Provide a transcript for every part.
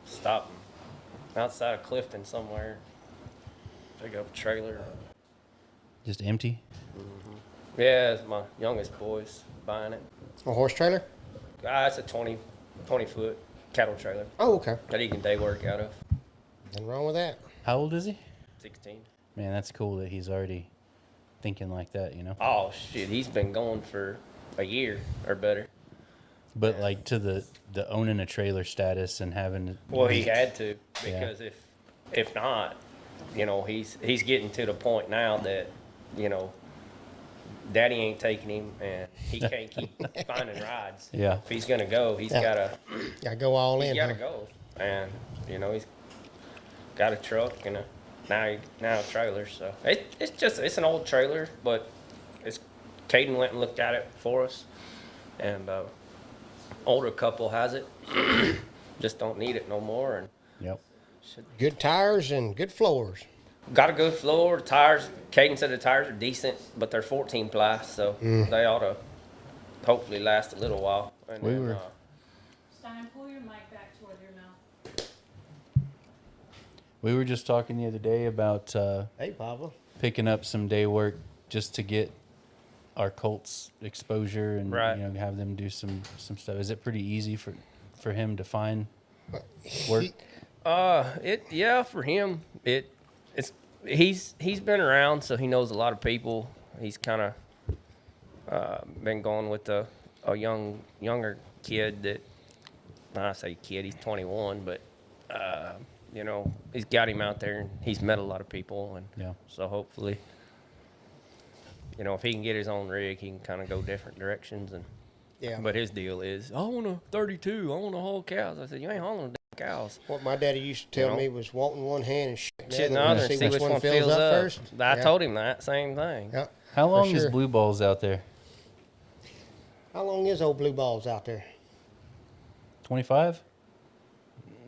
Stop outside of Clifton somewhere. Pick up a trailer. Just empty? Mm-hmm. Yeah, it's my youngest boys buying it. A horse trailer? It's a 20-foot cattle trailer. Oh, okay. That he can day work out of. Nothing wrong with that. How old is he? 16. Man, that's cool that he's already thinking like that, you know? Oh, shit. He's been going for a year or better. But, like, to the owning a trailer status and having to... Well, he had to, because if not, you know, he's getting to the point now that, you know, Daddy ain't taking him, and he can't keep finding rides. Yeah. If he's going to go, he's got to... Got to go all in, He's got to go. And, you know, he's got a truck and now a trailer. So it's an old trailer, but Caden went and looked at it for us. And older couple has it. Just don't need it no more. And Yep. Good tires and good floors. Got a good floor. Tires, Caden said the tires are decent, but they're 14 ply, so they ought to hopefully last a little while. And Stein, pull your mic back toward your mouth. We were just talking the other day about Hey, Pablo. picking up some day work just to get our Colts exposure and Right. you know, have them do some stuff. Is it pretty easy for him to find work? For him, he's been around, so he knows a lot of people. He's kind of been going with a younger kid that, I say kid, he's 21, but you know, he's got him out there and he's met a lot of people, and so hopefully, you know, if he can get his own rig, he can kind of go different directions. And but his deal is, I want a 32, I want to haul cows. I said, you ain't hauling cows. What my daddy used to tell me was wanting one hand and shit the other, see which one fills up first. I told him that same thing. Yep. How long is Blue Balls out there? How long is old Blue Balls out there? 25?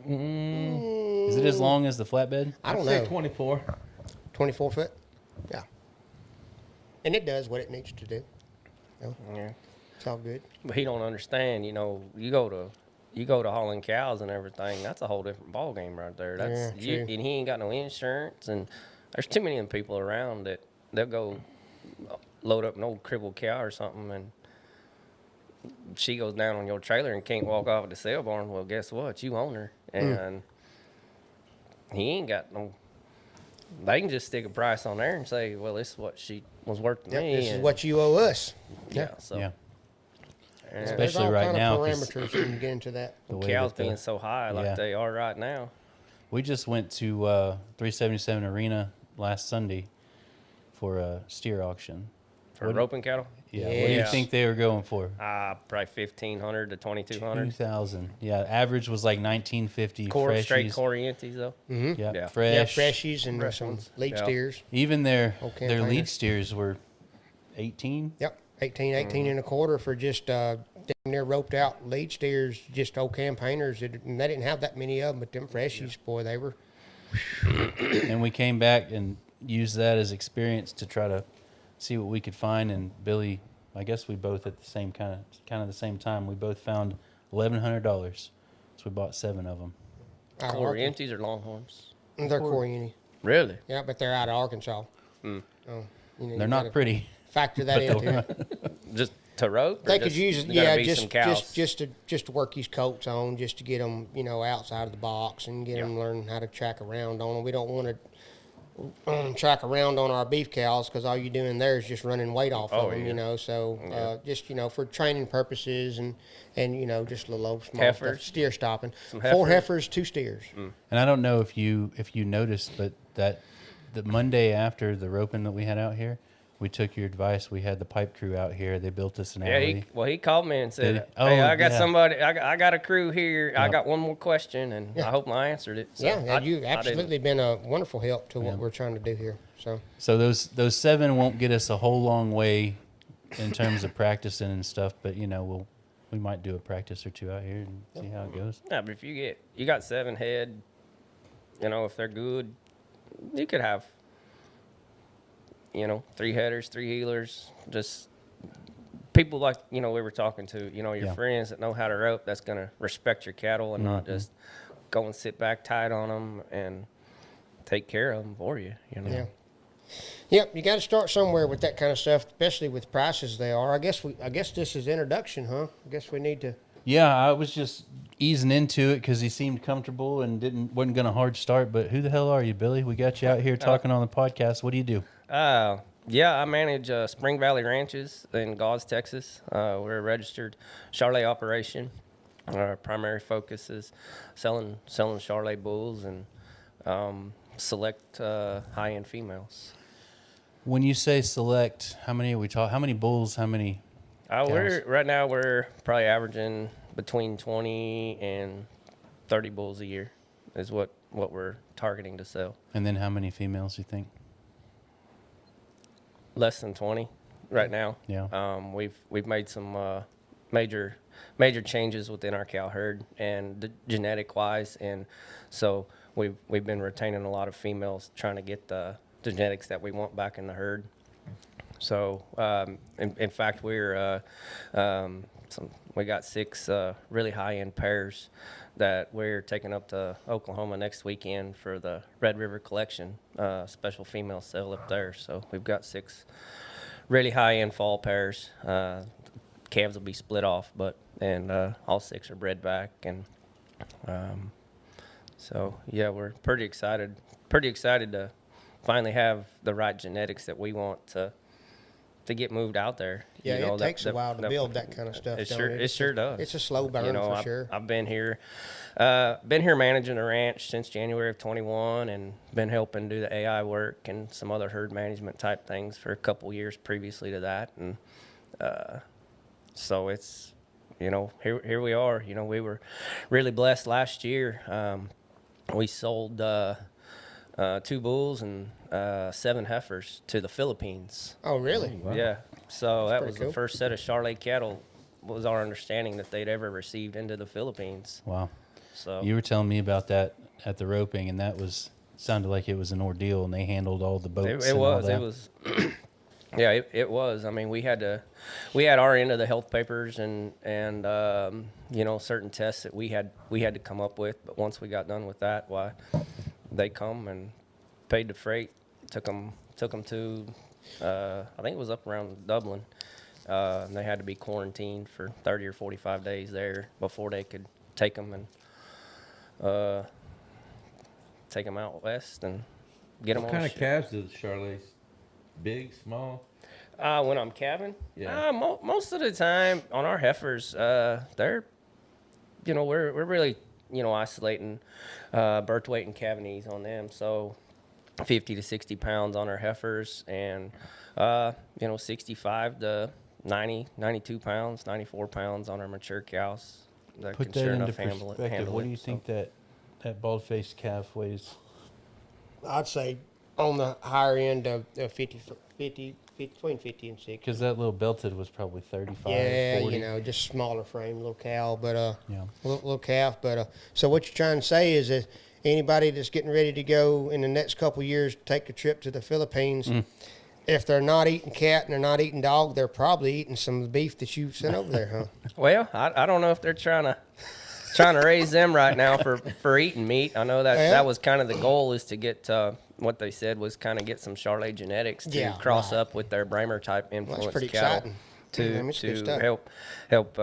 Is it as long as the flatbed? I don't know. 24. 24 foot? Yeah. And it does what it needs to do. You know? Yeah. It's all good. But he don't understand, you know, you go to hauling cows and everything, that's a whole different ball game right there. That's true. And he ain't got no insurance, and there's too many of them people around that they'll go load up an old crippled cow or something, and she goes down on your trailer and can't walk off at the sale barn. Well, guess what? You own her. And he ain't got no... They can just stick a price on there and say, well, this is what she was worth to me. This is what you owe us. Yeah, so... Yeah. And Especially all right kind now. of parameters when you get into that. cows being so high like they are right now. We just went to 377 Arena last Sunday for a steer auction. For roping cattle? Yeah. What do you think they were going for? Probably 1,500 to 2,200. 2,000. Yeah. Average was like 1950. Straight Corientes though. Mm-hmm. Yeah. Yeah. Fresh. Yeah, freshies and Fresh some ones. lead steers. Even their campaigners. lead steers were 18. Yep, 18 and a quarter for just damn near roped out lead steers, just old campaigners. And they didn't have that many of them, but them freshies, boy, they were. And we came back and used that as experience to try to see what we could find. And Billy, I guess we both at the same kind of the same time, we both found $1,100. So we bought 7 of them. Corientes or Longhorns? They're Coriente. Really? Yeah, but they're out of Arkansas. Mm. So, you know, They're not pretty. Factor that into it. Just to rope? They could use it, just to work these colts on, just to get them, you know, outside of the box and get them learn how to track around on them. We don't want to track around on our beef cows because all you're doing there is just running weight off of them, you know. So just, you know, for training purposes and you know, just a little old small stuff, steer stopping. 4 heifers, 2 steers. And I don't know if you noticed, but that the Monday after the roping that we had out here, we took your advice. We had the pipe crew out here. They built us an alley. He called me and said, Oh, "Hey, I got yeah. somebody. I got a crew here. I Yep. got one more question, and I hope I answered it." So you've absolutely been a wonderful help to what we're trying to do here. So those 7 won't get us a whole long way in terms of practicing and stuff, but we might do a practice or 2 out here and see how it goes. Yeah, but if you got 7 head, if they're good, you could have 3 headers, 3 healers, just people like we were talking to, your friends that know how to rope, that's gonna respect your cattle and not just go and sit back tight on them and take care of them for you. Yeah. Yep, you got to start somewhere with that kind of stuff, especially with prices they are. I guess this is introduction, huh? I guess we need to. Yeah, I was just easing into it because he seemed comfortable and wasn't going to hard start. But who the hell are you, Billy? We got you out here talking on the podcast. What do you do? I manage Spring Valley Ranches in Gauze, Texas. We're a registered Charolais operation. Our primary focus is selling Charolais bulls and select high-end females. When you say select, how many are we talking? How many bulls? How many? Right now we're probably averaging between 20 and 30 bulls a year is what we're targeting to sell. And then how many females do you think? Less than 20 right now. Yeah. We've made some major changes within our cow herd and genetic wise, and so we've been retaining a lot of females, trying to get the genetics that we want back in the herd. So in fact, we got 6 really high-end pairs that we're taking up to Oklahoma next weekend for the Red River Collection special female sale up there. So we've got 6 really high-end fall pairs. Calves will be split off, and all 6 are bred back, and so yeah, we're pretty excited to finally have the right genetics that we want to get moved out there. Yeah, it takes a while to build that kind of stuff. It sure does. It's a slow burn for sure. I've been here managing a ranch since January of 21, and been helping do the AI work and some other herd management type things for a couple years previously to that, and so it's here we are. We were really blessed last year. We sold 2 bulls and 7 heifers to the Philippines. Oh, really? Wow. Yeah. So that was cool. the first set of Charolais cattle, was our understanding, that they'd ever received into the Philippines. Wow. So You were telling me about that at the roping, and sounded like it was an ordeal, and they handled all the boats. it was. All that. It was. Yeah, it was. I mean, we had our end of the health papers and certain tests that we had to come up with. But once we got done with that, why, they come and paid the freight, took them to I think it was up around Dublin. And they had to be quarantined for 30 or 45 days there before they could take them and take them out west and get them on. What kind of calves do the Charolais? Big, small? When I'm calving? Yeah. Most of the time on our heifers, they're, we're really, isolating birth weight and calving ease on them. So 50 to 60 pounds on our heifers, and 65 to 90, 92 pounds, 94 pounds on our mature cows. That Put can that sure into enough handle perspective. it. What do you think that bald-faced calf weighs? I'd say on the higher end of 50, between 50 and 60. Because that little belted was probably 35, Yeah, 40. just smaller frame, little cow, but Yeah. little calf. But so what you're trying to say is that anybody that's getting ready to go in the next couple of years, take a trip to the Philippines, if they're not eating cat and they're not eating dog, they're probably eating some of the beef that you sent over there, huh? Well, I don't know if they're trying to raise them right now for eating meat. I know that that was kind of the goal, is to get what they said was kind of get some Charolais genetics to cross up with their Bramer type influence That's pretty cattle exciting. to help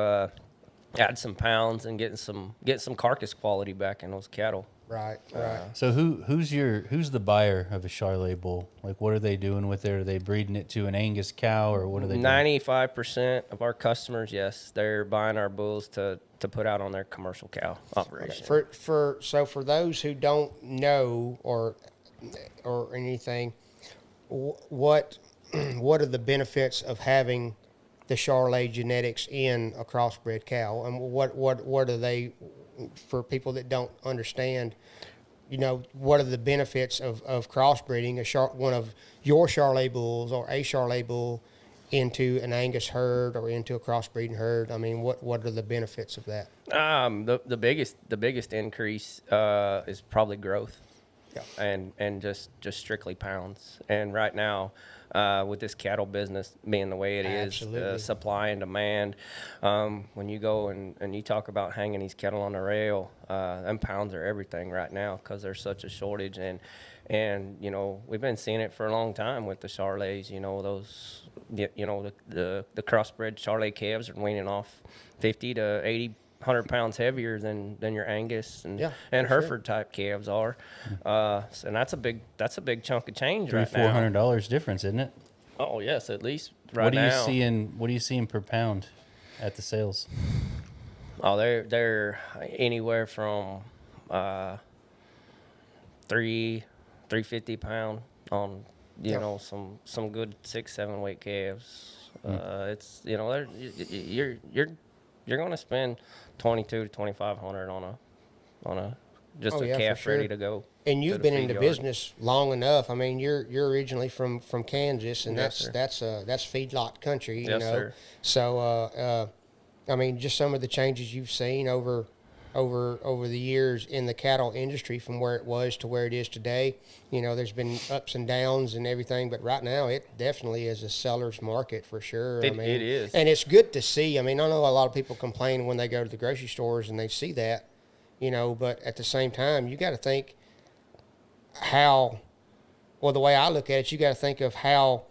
add some pounds and get some carcass quality back in those cattle. Right. So who's the buyer of a Charolais bull? Like, what are they doing with it? Are they breeding it to an Angus cow, or what are they doing? 95% of our customers, yes, they're buying our bulls to put out on their commercial cow operation. For those who don't know or or anything, what what are the benefits of having the Charolais genetics in a crossbred cow, and what are they for people that don't understand? You know, what are the benefits of crossbreeding one of your Charolais bulls or a Charolais bull into an Angus herd or into a crossbreeding herd? I mean, what are the benefits of that? The biggest increase is probably growth. Yeah. And just strictly pounds. And right now, with this cattle business being the way it is, supply and demand, when you go and you talk about hanging these cattle on the rail, them pounds are everything right now because there's such a shortage. And you know, we've been seeing it for a long time with the Charolais. You know, the crossbred Charolais calves are weaning off 50 to 80, 100 pounds heavier than your Angus and Hereford type calves are, and that's a big chunk of change right now. $300-$400 difference, isn't it? Oh yes, at least right now. What are you seeing per pound at the sales? Oh, they're anywhere from $350 pound on some good 6-7 weight calves. It's you're going to spend $2,200 to $2,500 on a calf ready to go. And you've been in the business long enough. I mean, you're originally from Kansas, and that's feedlot country, you know. Sir. So I mean, just some of the changes you've seen over the years in the cattle industry from where it was to where it is today. You know, there's been ups and downs and everything, but right now it definitely is a seller's market for sure. It is. And it's good to see. I mean, I know a lot of people complain when they go to the grocery stores and they see that, you know, but at the same time, you got to think the way I look at it, you got to think of how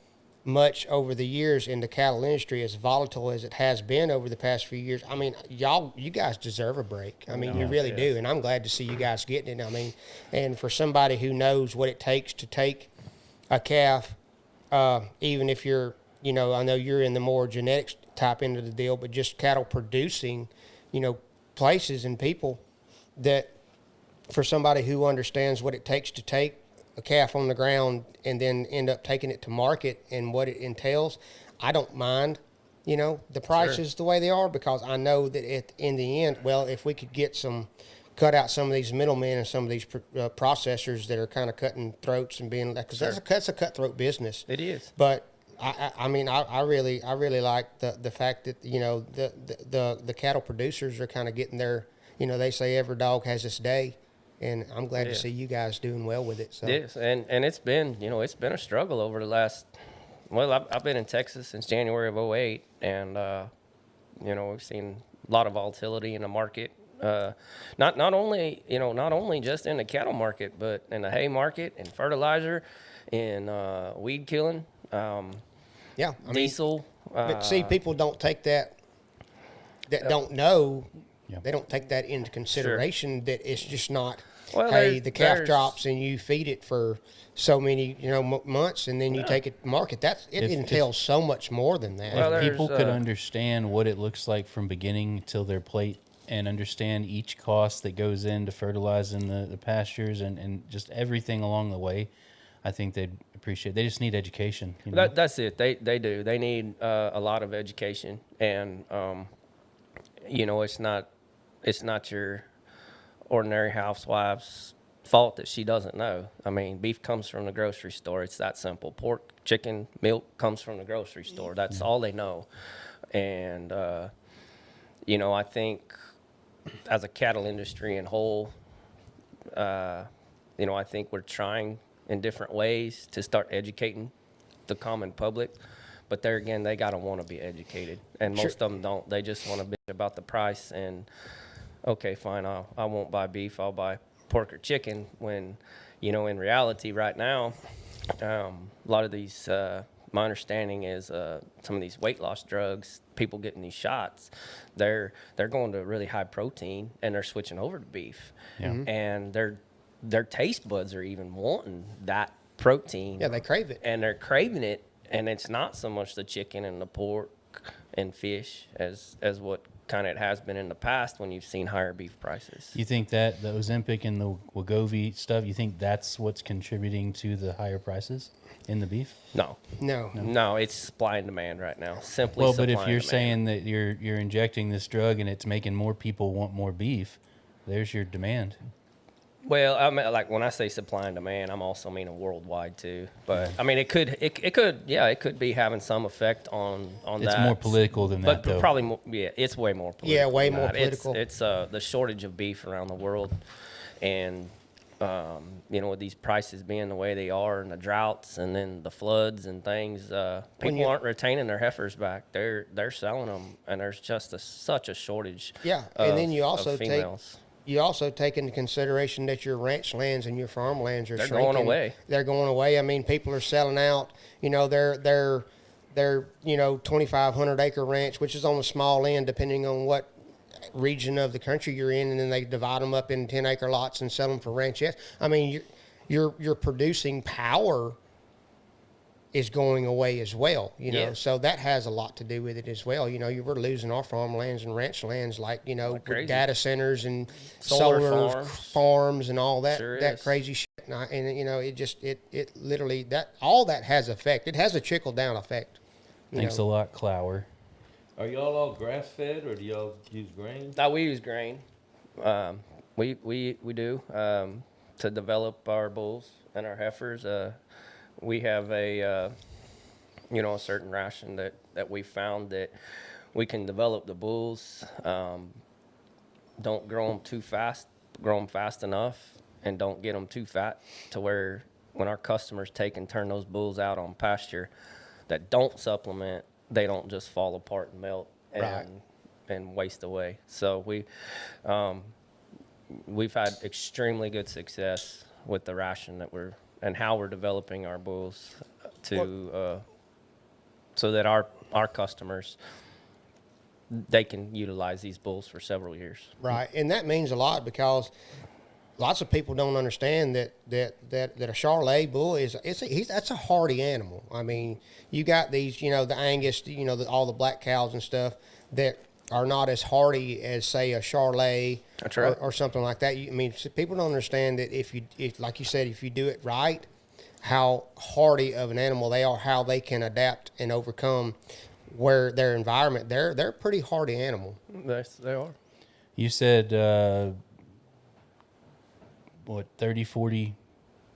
much over the years in the cattle industry, as volatile as it has been over the past few years. I mean, you guys deserve a break. I mean, you really do, and I'm glad to see you guys getting it. I mean, and for somebody who knows what it takes to take a calf, even if you're, you know, I know you're in the more genetics type end of the deal, but just cattle producing, you know, places and people, that for somebody who understands what it takes to take a calf on the ground and then end up taking it to market and what it entails, I don't mind, you know, the prices the way they are, because I know that in the end, well, if we could cut out some of these middlemen and some of these processors that are kind of cutting throats and being, because that's a cutthroat business. It is. But I mean, I really like the fact that, you know, the cattle producers are kind of getting their, you know, they say every dog has its day. And I'm glad to see you guys doing well with it. So. Yes, and it's been, you know, it's been a struggle over the last, well, I've been in Texas since January of 2008, and, you know, we've seen a lot of volatility in the market. Not only just in the cattle market, but in the hay market, in fertilizer, in weed killing, diesel. But see, people don't take that don't know. Yeah. They don't take that into consideration, that it's just not, hey, the calf drops and you feed it for so many, you know, months, and then you take it to market. It entails so much more than that. If people could understand what it looks like from beginning till their plate, and understand each cost that goes into fertilizing the pastures and just everything along the way, I think they'd appreciate it. They just need education. You know? That's it. They do. They need a lot of education, and you know, it's not your ordinary housewife's fault that she doesn't know. I mean, beef comes from the grocery store. It's that simple. Pork, chicken, milk comes from the grocery store. That's all they know. And, you know, I think as a cattle industry in whole, you know, I think we're trying in different ways to start educating the common public. But there again, they got to want to be educated. And most of them don't. They just want to bitch about the price and, okay, fine, I won't buy beef, I'll buy pork or chicken, when, you know, in reality right now, a lot of these, my understanding is some of these weight loss drugs, people getting these shots, they're going to really high protein, and they're switching over to beef. Yeah. And their taste buds are even wanting that protein. Yeah, they crave it. And they're craving it, and it's not so much the chicken and the pork and fish as what kind of it has been in the past when you've seen higher beef prices. You think that the Ozempic and the Wegovy stuff, you think that's what's contributing to the higher prices in the beef? No, it's supply and demand right now. Simply Well, supply but if and you're demand. saying that you're injecting this drug and it's making more people want more beef, there's your demand. Well, I mean, like when I say supply and demand, I'm also meaning worldwide too. But I mean, it could be having some effect on It's that. more political than that, But though. probably more, it's way more political. Yeah, way than more that. political. It's the shortage of beef around the world, and with these prices being the way they are, and the droughts, and then the floods and things, people aren't retaining their heifers back. They're selling them, and there's just such a shortage. Yeah, and then you also of females. You also take into consideration that your ranch lands and your farm lands are They're shrinking. going away. They're going away. I mean, people are selling out. Their 2,500 acre ranch, which is on the small end, depending on what region of the country you're in, and then they divide them up in 10 acre lots and sell them for ranchettes. I mean, you're producing power is going away as well, so that has a lot to do with it as well. We're losing our farmlands and ranch lands, like with data centers and solar farms and all that, crazy shit. It literally, that all that has effect. It has a trickle down effect. Thanks a lot, Clower. Are y'all all grass fed or do y'all use grain? No, we use grain. We do to develop our bulls and our heifers. We have a certain ration that we found that we can develop the bulls. Don't grow them too fast, grow them fast enough, and don't get them too fat to where when our customers take and turn those bulls out on pasture that don't supplement, they don't just fall apart and melt and waste away. So we've had extremely good success with the ration and how we're developing our bulls so that our customers, they can utilize these bulls for several years. Right, and that means a lot because lots of people don't understand that a Charolais bull that's a hardy animal. I mean, you got these, the Angus, all the black cows and stuff that are not as hardy as, say, a Charolais or something like that. People don't understand that if like you said, if you do it right, how hardy of an animal they are, how they can adapt and overcome their environment. They're a pretty hardy animal. Yes, they are. You said 30, 40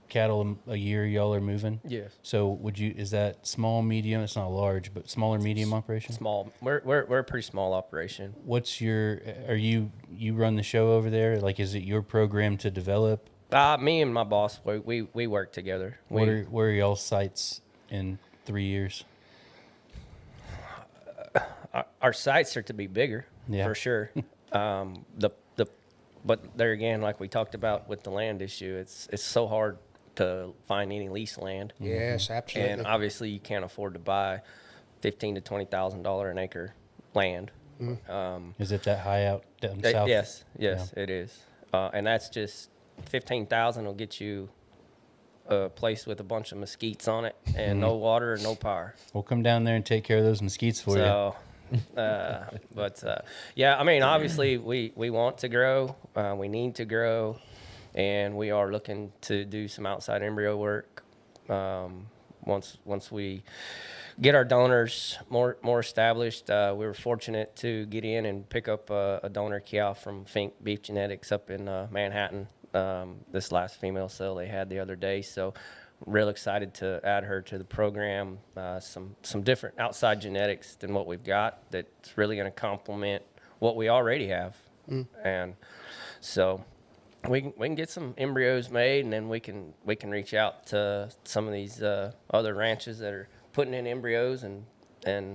cattle a year y'all are moving? Yes. So is that small, medium? It's not large, but smaller, medium operation? Small. We're a pretty small operation. What's you run the show over there? Like, is it your program to develop? Me and my boss, we work together. Where are y'all's sites in 3 years? Our sites are to be bigger, for sure. But there again, like we talked about with the land issue, it's so hard to find any lease land. Yes, absolutely. And obviously, you can't afford to buy $15,000 to $20,000 an acre land. Is it that high out down south? Yes, it is. And that's just $15,000 will get you a place with a bunch of mesquites on it and no water and no power. We'll come down there and take care of those mesquites for you. Yeah, I mean, obviously we want to grow, we need to grow, and we are looking to do some outside embryo work. Once we get our donors more established, we were fortunate to get in and pick up a donor cow from Fink Beef Genetics up in Manhattan. This last female sale they had the other day, so real excited to add her to the program. Some different outside genetics than what we've got that's really going to complement what we already have. And so we can get some embryos made, and then we can reach out to some of these other ranches that are putting in embryos and at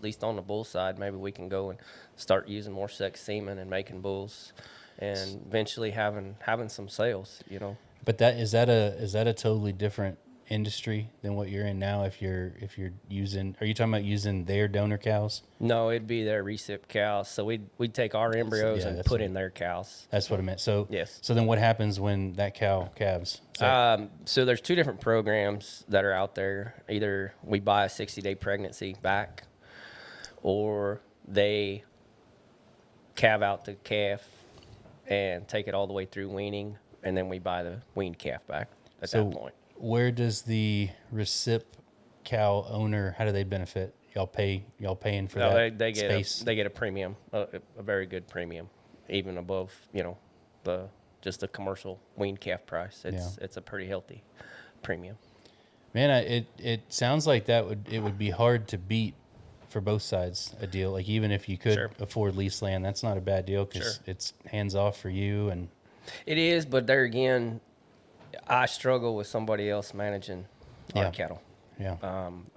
least on the bull side, maybe we can go and start using more sex semen and making bulls, and eventually having some sales. But is that a totally different industry than what you're in now? If you're using, are you talking about using their donor cows? No, it'd be their recip cows. So we'd take our embryos and put in their cows. That's what I meant. So yes. So then what happens when that cow calves? So there's two different programs that are out there. Either we buy a 60-day pregnancy back, or they calve out the calf and take it all the way through weaning, and then we buy the weaned calf back at that point. Where does the recip cow owner, how do they benefit? Y'all paying for that they get space? they get a premium, a very good premium, even above just the commercial weaned calf price. It's a pretty healthy premium. Man, it sounds like it would be hard to beat for both sides a deal. Like even if you could afford lease land, that's not a bad deal because it's hands off for you. And it is, but there again, I struggle with somebody else managing our cattle. Yeah.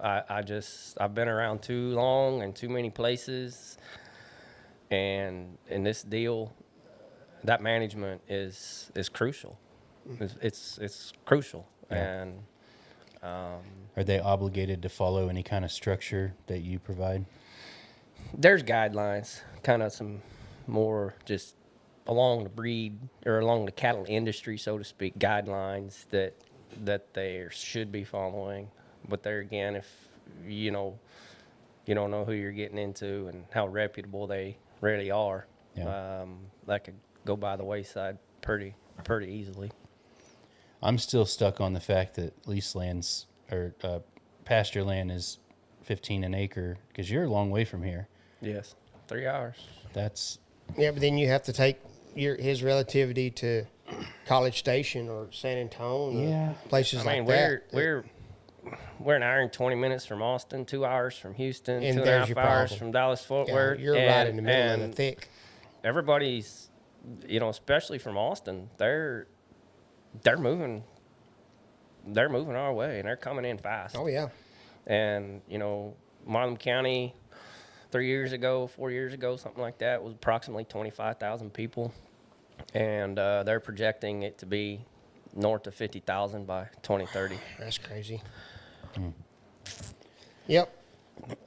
I've been around too long and too many places, and in this deal, that management is crucial. It's crucial, and are they obligated to follow any kind of structure that you provide? There's guidelines, kind of some more just along the breed or along the cattle industry, so to speak, guidelines that they should be following. But there again, if you don't know who you're getting into and how reputable they really are, that could go by the wayside pretty easily. I'm still stuck on the fact that lease lands or pasture land is $15 an acre because you're a long way from here. Yes, 3 hours. That's but then you have to take his relativity to College Station or San Antonio, places like that. We're an hour and 20 minutes from Austin, 2 hours from Houston, and 2.5 hours from Dallas-Fort Worth. You're right in the middle of the thick. Everybody's, especially from Austin, they're moving our way, and they're coming in fast. Oh, yeah. And, Marlin County 4 years ago, something like that, was approximately 25,000 people. And they're projecting it to be north of 50,000 by 2030. That's crazy. Yep.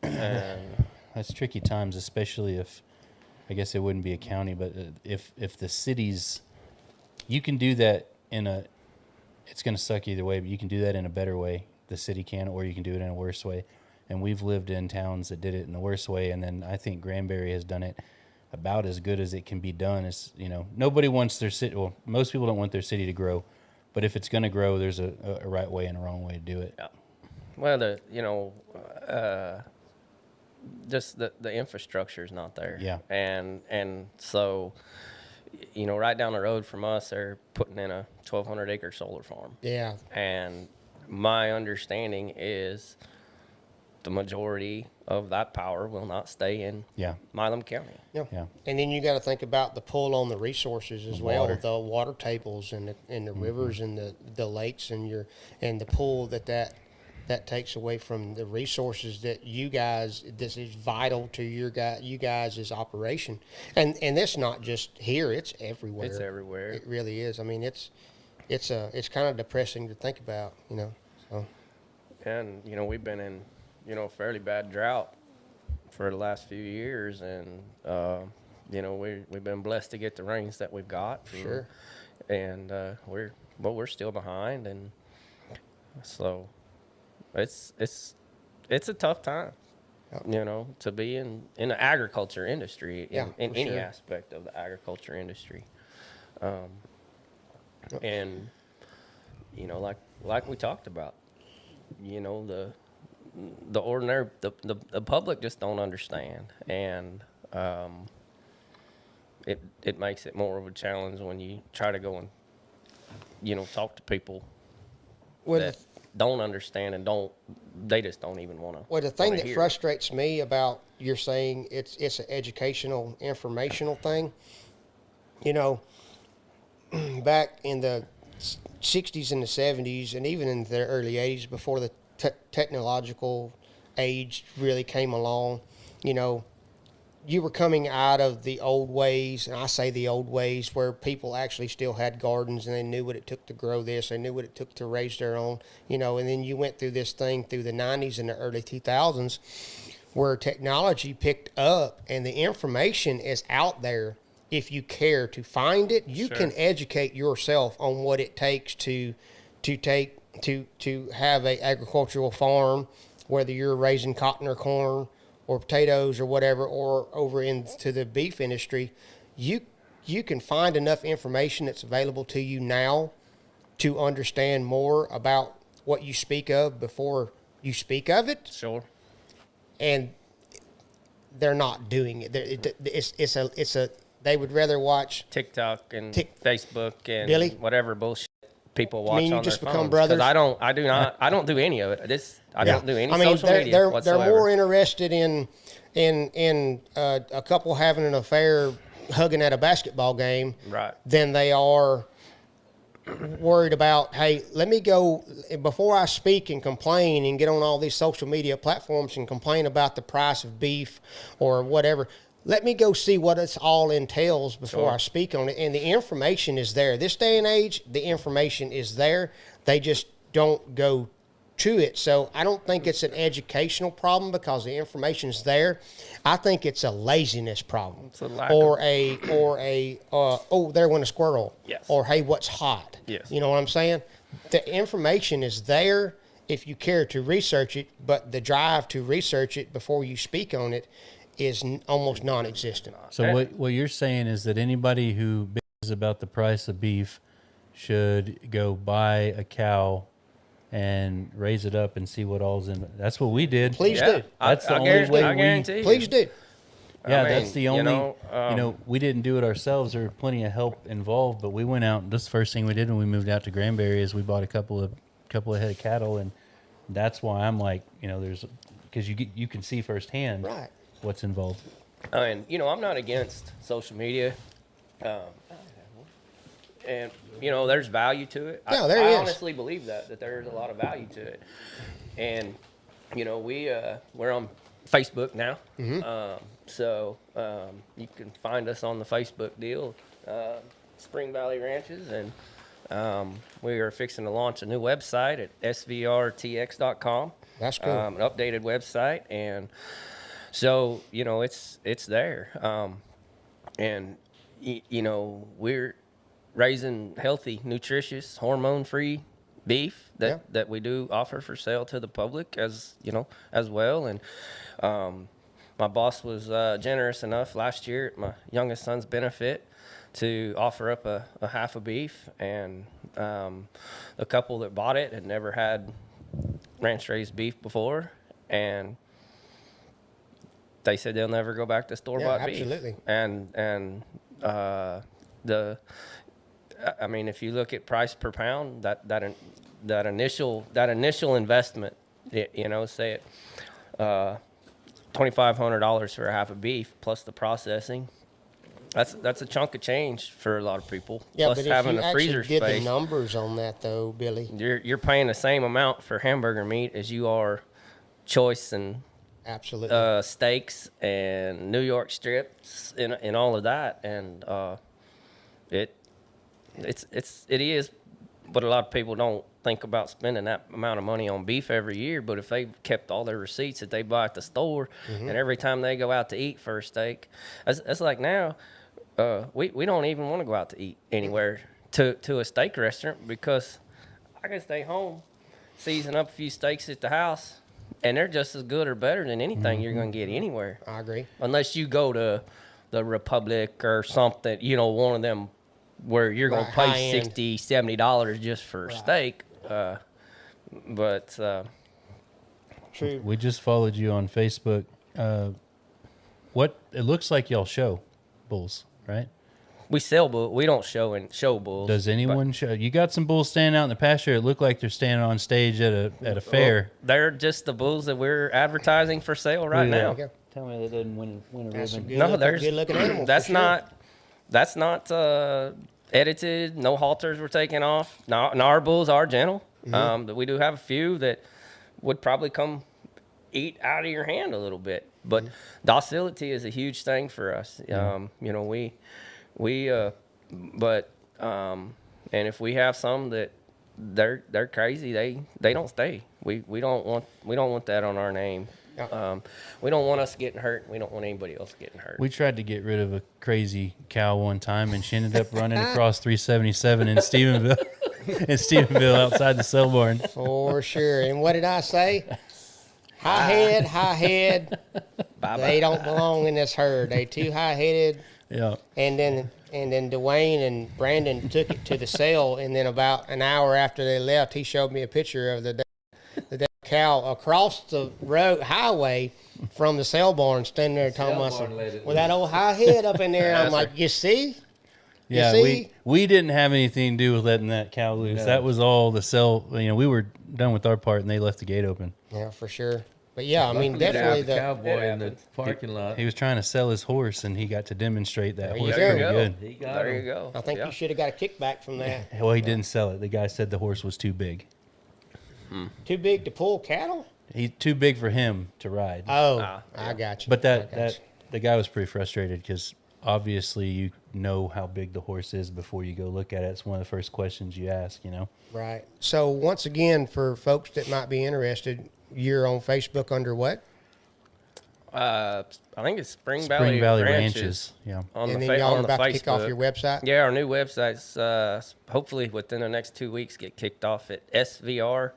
That's tricky times, especially if, I guess it wouldn't be a county, but if the cities, you can do that it's going to suck either way, but you can do that in a better way, the city can, or you can do it in a worse way. And we've lived in towns that did it in the worst way, and then I think Granbury has done it about as good as it can be done. It's, nobody wants their city, well, most people don't want their city to grow, but if it's going to grow, there's a right way and a wrong way to do it. Yeah. Well, just the infrastructure is not there. Yeah. And so, right down the road from us, they're putting in a 1,200 acre solar farm. Yeah. And my understanding is the majority of that power will not stay in Milam County. Yeah. Yeah. And then you got to think about the pull on the resources as well, water. the water tables and the rivers and the lakes and the pull that takes away from the resources that you guys, this is vital to you guys' operation. And that's not just here, it's everywhere. It's everywhere. It really is. I mean, it's kind of depressing to think about, So. And, we've been in, fairly bad drought for the last few years, and, we've been blessed to get the rains that we've got. Sure. And we're still behind, and so it's a tough time, to be in the agriculture industry, in any aspect of the agriculture industry. And, like we talked about, the ordinary, the public just don't understand. And, it makes it more of a challenge when you try to go and, talk to people that don't understand and they just don't even want to. Well, the thing that frustrates me about you're saying it's an educational, informational thing, back in the 60s and the 70s and even in the early 80s before the technological age really came along, you were coming out of the old ways, and I say the old ways, where people actually still had gardens and they knew what it took to grow this, they knew what it took to raise their own, and then you went through this thing through the 90s and the early 2000s where technology picked up and the information is out there. If you care to find it, you can educate yourself on what it takes to have a agricultural farm, whether you're raising cotton or corn or potatoes or whatever, or over into the beef industry, you can find enough information that's available to you now to understand more about what you speak of before you speak of it. Sure. And they're not doing it. They would rather watch TikTok and Facebook and Billy? whatever bullshit people watch you on just their become phones. brothers? 'Cause I don't do any of it. I don't do any social media they're whatsoever. more interested in a couple having an affair, hugging at a basketball game, Right. than they are worried about, hey, let me go, before I speak and complain and get on all these social media platforms and complain about the price of beef or whatever, let me go see what it all entails before I speak on it. And the information is there. This day and age, the information is there. They just don't go to it. So I don't think it's an educational problem because the information's there. I think it's a laziness problem. It's a lack or oh, there went a squirrel. Yes. Or hey, what's hot? Yes. You know what I'm saying? The information is there if you care to research it, but the drive to research it before you speak on it is almost non-existent. So what you're saying is that anybody who bitches about the price of beef should go buy a cow and raise it up and see what all's in it. That's what we did. Please do. That's the I only guarantee- way I we. guarantee you. Please do. Yeah, I mean, that's the only. you know, We didn't do it ourselves. There were plenty of help involved, but we went out. And this is the first thing we did when we moved out to Granbury is we bought a couple of head of cattle, and that's why I'm like, there's because you can see firsthand Right. what's involved. And I'm not against social media, and there's value to it. No, there I is. honestly believe that there's a lot of value to it, and we're on Facebook now, so you can find us on the Facebook deal, Spring Valley Ranches, and we are fixing to launch a new website at svrtx.com. That's cool. An updated website, and so it's there, and we're raising healthy, nutritious, hormone-free beef that we do offer for sale to the public as well. And my boss was generous enough last year at my youngest son's benefit to offer up a half a beef, and the couple that bought it had never had ranch raised beef before, and they said they'll never go back to store-bought beef. Absolutely. And if you look at price per pound, that initial investment, say it, $2,500 for a half a beef plus the processing. That's a chunk of change for a lot of people. Yeah, plus but if having you a freezer actually did space, the numbers on that, though, Billy, you're paying the same amount for hamburger meat as you are choice and absolutely. steaks and New York strips and all of that, and it is, but a lot of people don't think about spending that amount of money on beef every year. But if they kept all their receipts that they buy at the store, and every time they go out to eat for a steak, that's like now, we don't even want to go out to eat anywhere to a steak restaurant because I can stay home, season up a few steaks at the house, and they're just as good or better than anything you're going to get anywhere. I agree. Unless you go to the Republic or something, one of them where you're going to pay high-end. $60, $70 just for a steak. But True. We just followed you on Facebook. What it looks like y'all show bulls, right? we sell bull. We don't show bulls. Does anyone show? You got some bulls standing out in the pasture. It looked like they're standing on stage at a fair. They're just the bulls that we're advertising for sale right now. Okay. Tell me that doesn't win a That's a ribbon. good No, looking, there's good looking animal. that's for sure. that's not edited. No halters were taken off. Now our bulls are gentle. But we do have a few that would probably come eat out of your hand a little bit. But docility is a huge thing for us. You know, and if we have some that they're crazy, they don't stay. We don't want that on our name. Yeah. We don't want us getting hurt. We don't want anybody else getting hurt. We tried to get rid of a crazy cow one time, and she ended up running across 377 in Stephenville, outside the sale barn. For sure. And what did I say? High head, Bye-bye. They don't belong in this herd. They too high-headed. Yeah. And then Dwayne and Brandon took it to the sale, and then about an hour after they left, he showed me a picture of the cow across the road highway from the sale barn, standing there telling us with that old high head up in there. I'm like, you see? Yeah, see? we didn't have anything to do with letting that cow loose. No. That was all the sell. You know, we were done with our part, and they left the gate open. Yeah, for sure. But yeah, I mean, Luckily, they definitely have the the cowboy in the parking lot. He was trying to sell his horse, and he got to demonstrate that There you horse go. pretty good. He got There him. you go. I think Yeah. you should have got a kickback from that. Well, he didn't sell it. The guy said the horse was too big. Too big to pull cattle? He's too big for him to ride. Oh, Ah, I got you. But I got you. the guy was pretty frustrated because obviously you know how big the horse is before you go look at it. It's one of the first questions you ask, you know. Right. So once again, for folks that might be interested, you're on Facebook under what? I think it's Spring Valley Ranches. Yeah. On And the then y'all on are the about to kick off Facebook. your website? Yeah, our new website's hopefully within the next 2 weeks get kicked off at svrtx.com.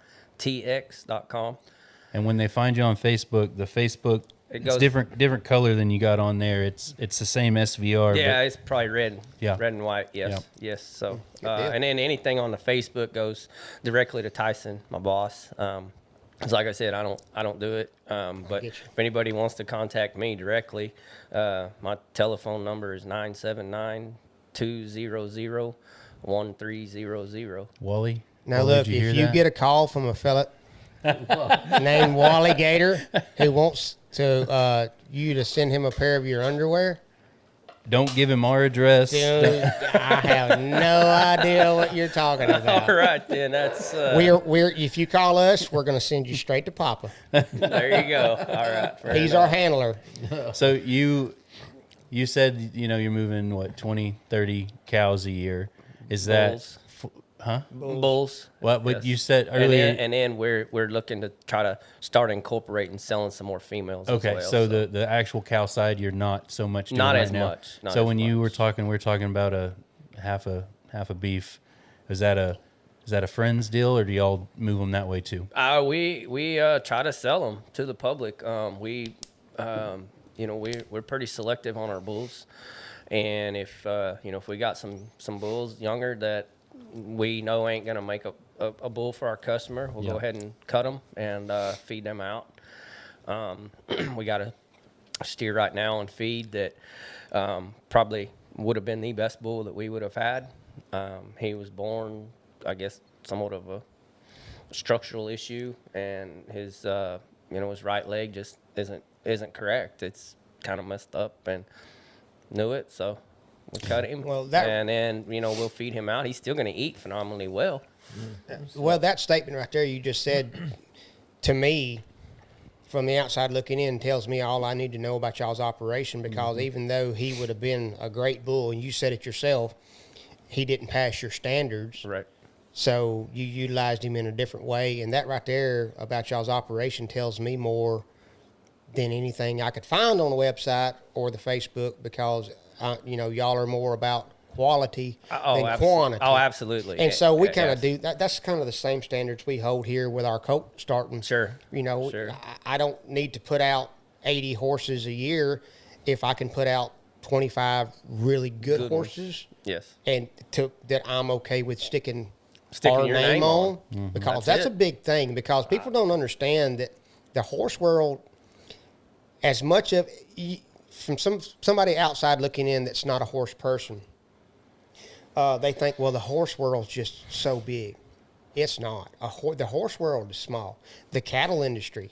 And when they find you on Facebook, the Facebook It it's goes- different color than you got on there. It's the same SVR. Yeah, it's probably red. Yeah. Red and white. Yes. Yeah. Yes. So, deal. and then anything on the Facebook goes directly to Tyson, my boss. 'Cause like I said, I don't do it. But get you. if anybody wants to contact me directly, my telephone number is 979-200-1300. Wally. Now Wally, look, did you if hear you that? get a call from a fella named Wally Gator who wants to you to send him a pair of your underwear, Don't give him our address. dude, I have no idea what you're talking about. All right, then that's We're if you call us, we're gonna send you straight to Papa. there you go. All right. fair He's enough. our handler. So you said, you know, you're moving what 20, 30 cows a year. Is that Bulls. huh? Bulls. What Yes. you said And earlier? then, we're looking to try to start incorporating selling some more females. Okay, as well, so the actual cow side you're not so much doing Not right as now. much, not So as when you were much. talking, we were talking about a half a beef. Is that a friend's deal, or do y'all move them that way too? we try to sell them to the public. We're pretty selective on our bulls, and if if we got some bulls younger that we know ain't gonna make a bull for our customer, we'll Yeah. go ahead and cut them and feed them out. We got a steer right now on feed that probably would have been the best bull that we would have had. He was born, I guess, somewhat of a structural issue, and his his right leg just isn't correct. It's kind of messed up, and knew it, so we cut him. Well, and then we'll feed him out. He's still going to eat phenomenally well. Well, that statement right there you just said to me from the outside looking in tells me all I need to know about y'all's operation, because even though he would have been a great bull, and you said it yourself, he didn't pass your standards. Right. So you utilized him in a different way. And that right there about y'all's operation tells me more than anything I could find on the website or the Facebook, because, y'all are more about quality than quantity. Oh, absolutely. And so we Yeah, kind of yes. do that. That's kind of the same standards we hold here with our colt starting. Sure. Sure. I don't need to put out 80 horses a year if I can put out 25 really good Good ones. horses, Yes. and that I'm okay with sticking Sticking our your name name on, on. because That's that's a it. big thing, because people don't understand that the horse world, as much of from somebody outside looking in that's not a horse person, they think, well, the horse world's just so big. It's not. The horse world is small. The cattle industry,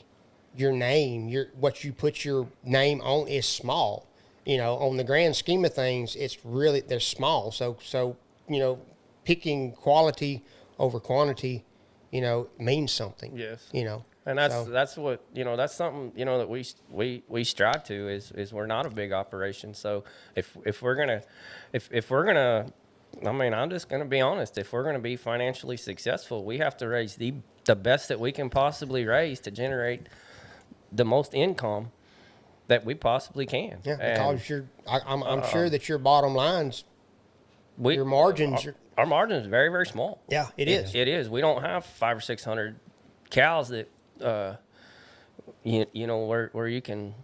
your name, what you put your name on is small. On the grand scheme of things, they're small. So picking quality over quantity, means something. Yes. And that's what that's something that we strive to is we're not a big operation. So if we're gonna I mean, I'm just gonna be honest, if we're gonna be financially successful, we have to raise the best that we can possibly raise to generate the most income that we possibly can. Yeah, And because I'm sure that your bottom lines, we, your margins. our margin is very, very small. Yeah, it is. It is. We don't have 500 or 600 cows that where you can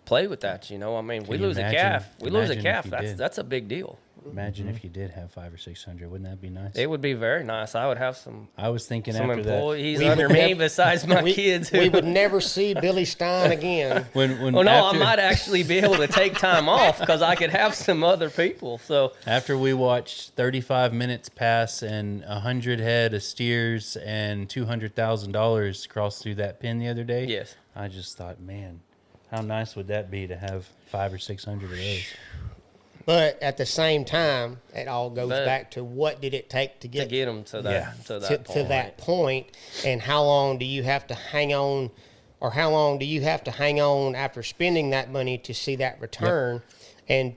play with that. You know, I mean, we you lose a imagine- calf. We lose a imagine if calf. you That's did? that's a big deal. Imagine if you did have 500 or 600. Wouldn't that be nice? It would be very nice. I would have some I was thinking some after that. employees We under would me nev- besides my kids. We would never see Billy Stein again. When Well, no, after, I might actually be able to take time off because I could have some other people. So after we watched 35 minutes pass and 100 head of steers and $200,000 cross through that pen the other day, yes, I just thought, man, how nice would that be to have 500 or 600 of those? But at the same time, it all goes But- back to what did it take to to get get them to that Yeah. to that to point. that point, and how long do you have to hang on, or how long do you have to hang on after spending that money to see that return? And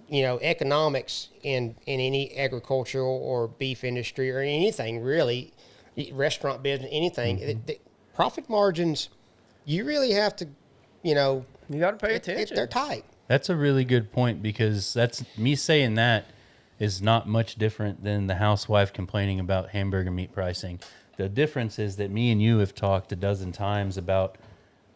you know, economics in any agricultural or beef industry or anything really, restaurant business, anything, the profit margins, you really have to, you know, You got to pay attention. they're tight. That's a really good point, because that's me saying that is not much different than the housewife complaining about hamburger meat pricing. The difference is that me and you have talked a dozen times about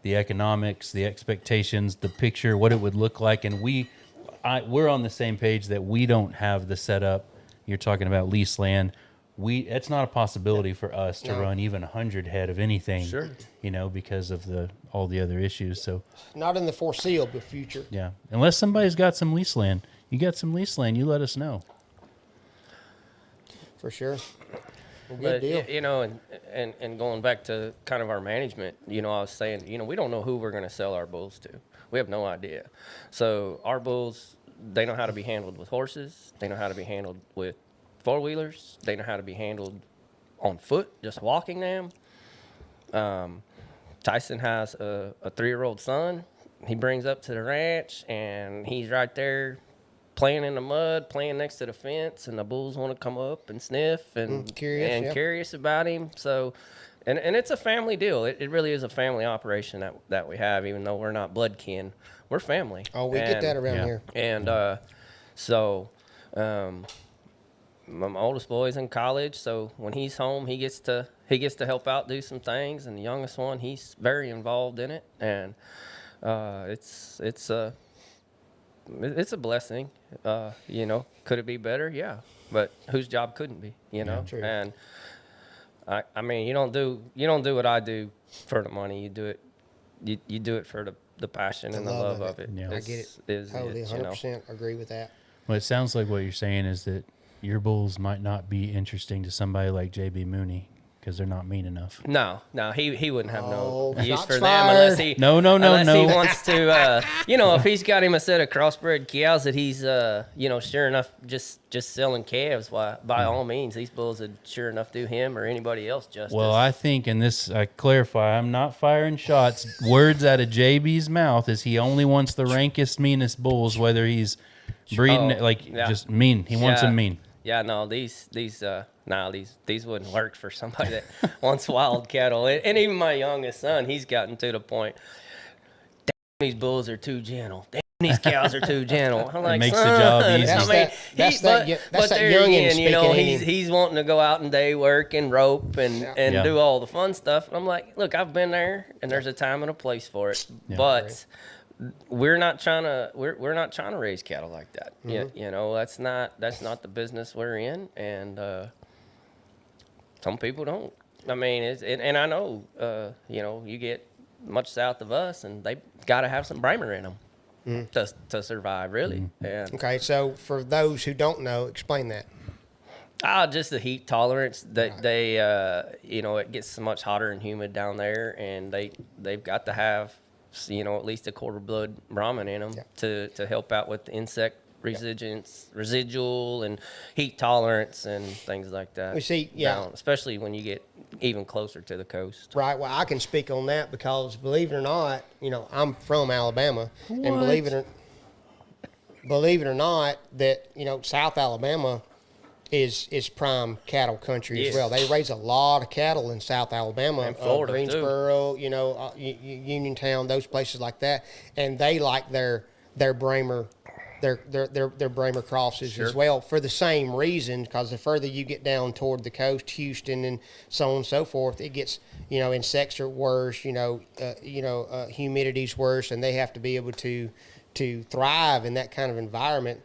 the economics, the expectations, the picture, what it would look like, and we're on the same page that we don't have the setup. You're talking about lease land. It's not a possibility for us to No. run even 100 head of anything, Sure. you know, because of all the other issues. So Not in the foreseeable future. yeah, unless somebody's got some lease land, you let us know. For sure. Well, good But deal. you know, and going back to kind of our management, you know, I was saying, you know, we don't know who we're going to sell our bulls to. We have no idea. So our bulls, they know how to be handled with horses. They know how to be handled with four-wheelers. They know how to be handled on foot, just walking them. Tyson has a 3-year-old son. He brings up to the ranch, and he's right there playing in the mud, playing next to the fence, and the bulls want to come up and sniff and curious about him. So, and it's a family deal. It really is a family operation that we have, even though we're not blood kin. We're family. Oh, we get that around here. And my oldest boy's in college, so when he's home, he gets to help out, do some things, and the youngest one, he's very involved in it, and it's a blessing. You know, could it be better? Yeah, but whose job couldn't be? You know, true. and I mean, you don't do what I do for the money. You do it. You do it for the passion and the love of it. Yeah. I get it. Is Totally, you know. 100% agree with that. Well, it sounds like what you're saying is that your bulls might not be interesting to somebody like JB Mooney because they're not mean enough. No, he wouldn't have no Oh, use shots for them fired. unless he No. unless he wants to you know, if he's got him a set of crossbred cows that he's you know, sure enough just selling calves, why by all means these bulls would sure enough do him or anybody else justice. Well, I think, and this I clarify, I'm not firing shots. Words out of JB's mouth is he only wants the rankest, meanest bulls, whether he's breeding just mean. He wants them mean. Yeah, no, these wouldn't work for somebody that wants wild cattle. And even my youngest son, he's gotten to the point, damn, these bulls are too gentle. Damn, these cows are too gentle. I'm like, makes the son, job easy. That's I mean, that's but that there youngin' again, you know, speaking in him. he's wanting to go out and day work and rope and Yeah. do all the fun stuff. And I'm like, look, I've been there, and there's a time and a place for it. Yeah. But we're not trying to raise cattle like that. You know, that's not the business we're in, and some people don't. I mean, and I know, you know, you get much south of us, and they got to have some Bramer in them to survive, really. And Okay, so for those who don't know, explain that. just the heat tolerance that they, you know, it gets so much hotter and humid down there, and they've got to have, you know, at least a quarter blood Brahmin in them to help out with the insect residual and heat tolerance and things like that. We see, down, especially when you get even closer to the coast. Right. Well, I can speak on that because, believe it or not, you know, I'm from Alabama, and believe it or not, that, you know, South Alabama is prime cattle country as well. They raise a lot of cattle in South Alabama, And Florida, Greensboro, you know, Uniontown, those places like that, and they like their Bramer their Bramer crosses as well for the same reason, because the further you get down toward the coast, Houston and so on and so forth, it gets, insects are worse, humidity's worse, and they have to be able to thrive in that kind of environment,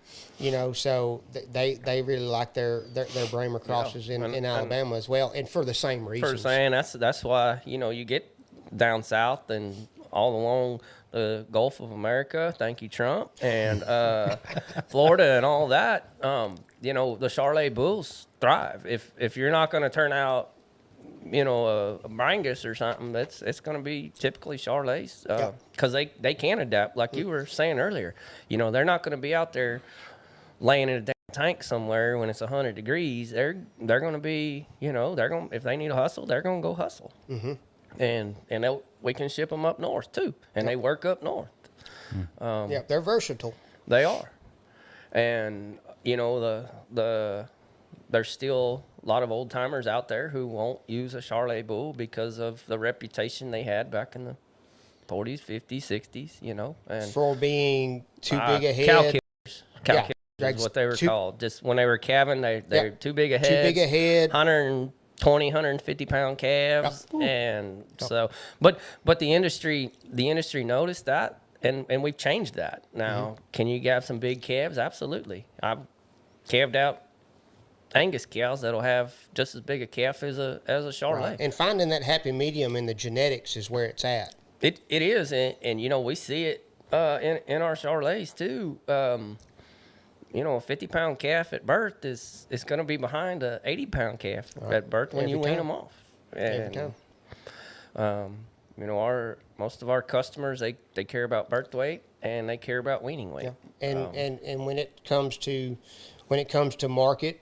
so they really like their Bramer crosses in Alabama as well, and for the same reasons. For saying that's why you get down south and all along the Gulf of America, thank you Trump, and Florida and all that. The Charolais bulls thrive. If you're not going to turn out, a Brangus or something, it's going to be typically Charolais, because they can adapt, like you were saying earlier. They're not going to be out there laying in a damn tank somewhere when it's 100 degrees. They're going to be, if they need a hustle, they're going to go hustle. Mm-hmm. And we can ship them up north too, and they work up north. They're versatile. They are, and there's still a lot of old timers out there who won't use a Charolais bull because of the reputation they had back in the 40s, 50s, 60s. And for being too big a head. Cow killers. Cow killers is what they were called. Just when they were calving, they're too big a head. Too big a head. 120, 150 pound calves. And so, but the industry noticed that, and we've changed that. Now, can you have some big calves? Absolutely. I've calved out Angus cows that'll have just as big a calf as a Charolais. Right. And finding that happy medium in the genetics is where it's at. It is, and we see it in our Charolais too. A 50-pound calf at birth is going to be behind a 80-pound calf at birth when you wean them off. And, most of our customers they care about birth weight and they care about weaning weight. Yeah. And when it comes to market.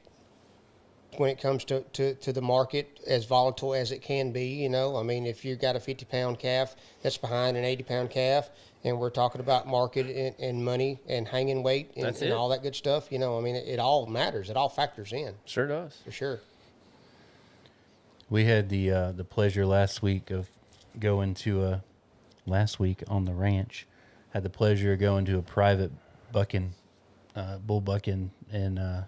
When it comes to the market, as volatile as it can be, if you've got a 50-pound calf that's behind an 80-pound calf, and we're talking about market and money and hanging weight and all that good stuff, it all matters. It all factors in. Sure does. For sure. We had the pleasure last week of going to last week on the ranch, had the pleasure of going to a private bucking, bull bucking in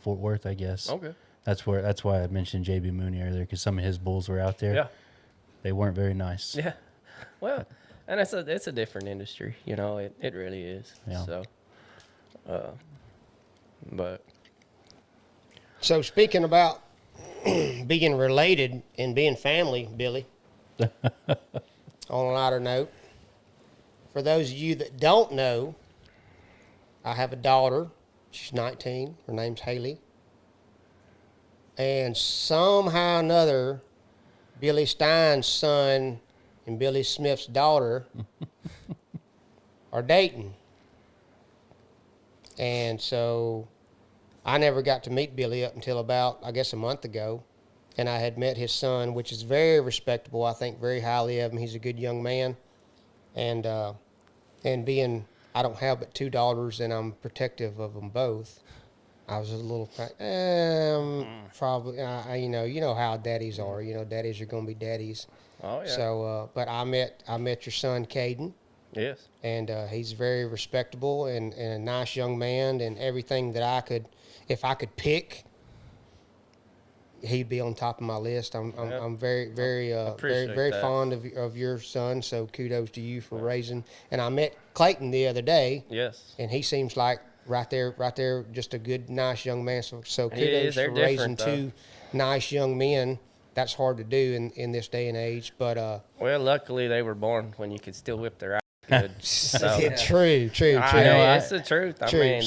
Fort Worth, I guess. Okay. That's why I mentioned JB Mooney earlier, because some of his bulls were out there. Yeah. They weren't very nice. Yeah. Well, and it's a different industry, it really is. Yeah. So, but. So speaking about being related and being family, Billy, on a lighter note, for those of you that don't know, I have a daughter. She's 19. Her name's Haley. And somehow or another, Billy Stein's son and Billy Smith's daughter are dating. And so I never got to meet Billy up until about, I guess, a month ago. And I had met his son, which is very respectable. I think very highly of him. He's a good young man. And being, I don't have but 2 daughters, and I'm protective of them both. I was a little, probably, you know how daddies are. Daddies are going to be daddies. Oh yeah. So, but I met your son, Caden. Yes. And he's very respectable and a nice young man, and everything that if I could pick, he'd be on top of my list. I'm very, very fond of your son. So kudos to you for raising. And I met Clayton the other day. Yes. And he seems like right there, just a good, nice young man. So kudos for raising 2 nice young men. That's hard to do in this day and age. But well, luckily they were born when you could still whip their ass good. So. Yeah, true. It's the truth. True.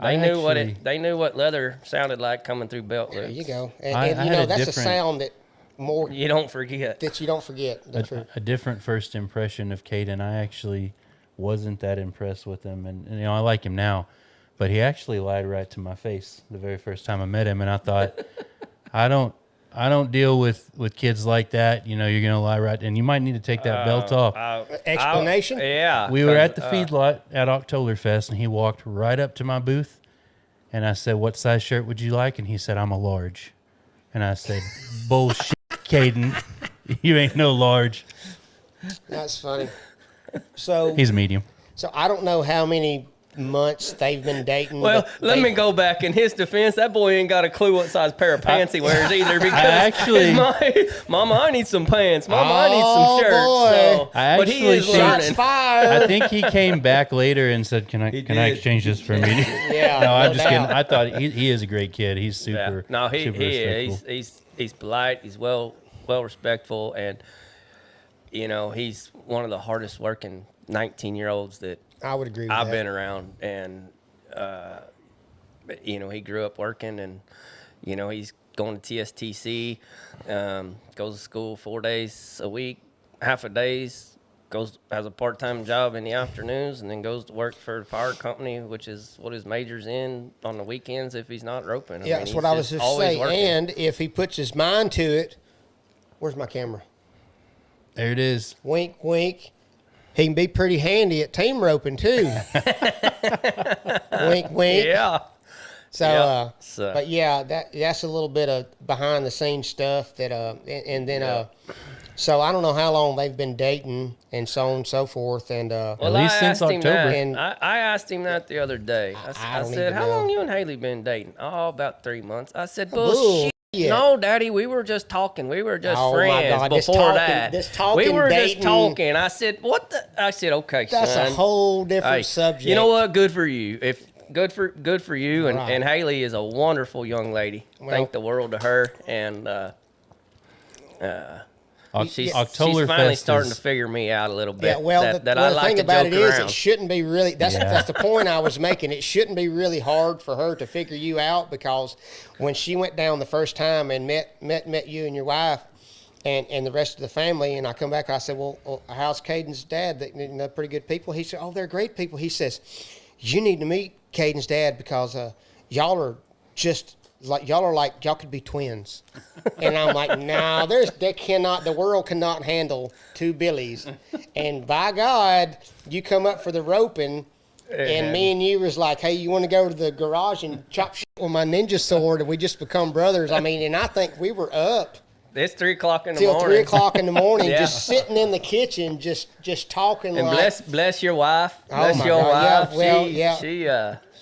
I mean, they knew what leather sounded like coming through belt loops. There you go. And that's a sound that more you don't forget. That you don't forget. That's true. A different first impression of Caden. I actually wasn't that impressed with him, and I like him now, but he actually lied right to my face the very first time I met him, and I thought, I don't deal with kids like that. You're gonna lie right, and you might need to take that belt off. Explanation? Yeah. We were at the feedlot at Oktoberfest, and he walked right up to my booth, and I said, "What size shirt would you like?" And he said, "I'm a large," and I said, "Bullshit, Caden, you ain't no large." That's funny. So he's a medium. So I don't know how many months they've been dating. Well, let me go back. In his defense, that boy ain't got a clue what size pair of pants he wears either. Because actually, Mama, I need some pants. Mama, I need some shirts. Boy. So, but he is Shots learning. fired. I think he came back later and said, "Can I did. exchange this for a meeting?" Yeah, no, I'm no just kidding. doubt. I thought he is a great kid. He's super. Yeah. No, super he respectful. is. He's polite. He's well respectful, and he's one of the hardest working 19-year-olds that I would agree with I've that. been around. And he grew up working, and he's going to TSTC, goes to school 4 days a week, half a days. Has a part-time job in the afternoons, and then goes to work for the power company, which is what his major's in on the weekends if he's not roping. Yeah, that's what I was just saying. And if he puts his mind to it, where's my camera? There it is. Wink, wink. He can be pretty handy at team roping too. Wink, wink. Yeah. So, So- but yeah, that's a little bit of behind the scenes stuff that, and then, so I don't know how long they've been dating and so on and so forth. And, Well, At least I since asked him October. that. And- I asked him that the other day. I I don't said, even "How know. long you and Haley been dating?" "Oh, about 3 months." I said, Bull- "Bullshit." yeah. No, Daddy, we were just talking. We were just Oh, my friends God, this before talking- that. this talking, we were dating- just talking. I said, "What the?" I said, "Okay, that's son. a whole different Hey, subject. You know what? Good for you. Good for you. And, Right. and Haley is a wonderful young lady. Well- Thank the world to her. And she's Oktoberfest finally starting is- to figure me out a little bit. Yeah, well, that I the like thing to about joke it is, around. it shouldn't be really. That's Yeah. the point I was making. It shouldn't be really hard for her to figure you out, because when she went down the first time and met you and your wife and the rest of the family, and I come back, I said, "Well, how's Caden's dad? They're pretty good people." He said, "Oh, they're great people." He says, "You need to meet Caden's dad, because y'all are just." Y'all could be twins. And I'm like, no, the world cannot handle two Billies. And by God, you come up for the roping, and me and you was like, hey, you want to go to the garage and chop shit with my ninja sword, and we just become brothers. I mean, and I think we were up It's 3 o'clock in the till morning. 3 o'clock in the morning, Yeah. just sitting in the kitchen, just talking. And like, bless your wife. Oh, Bless my your God. wife. Yeah, well, She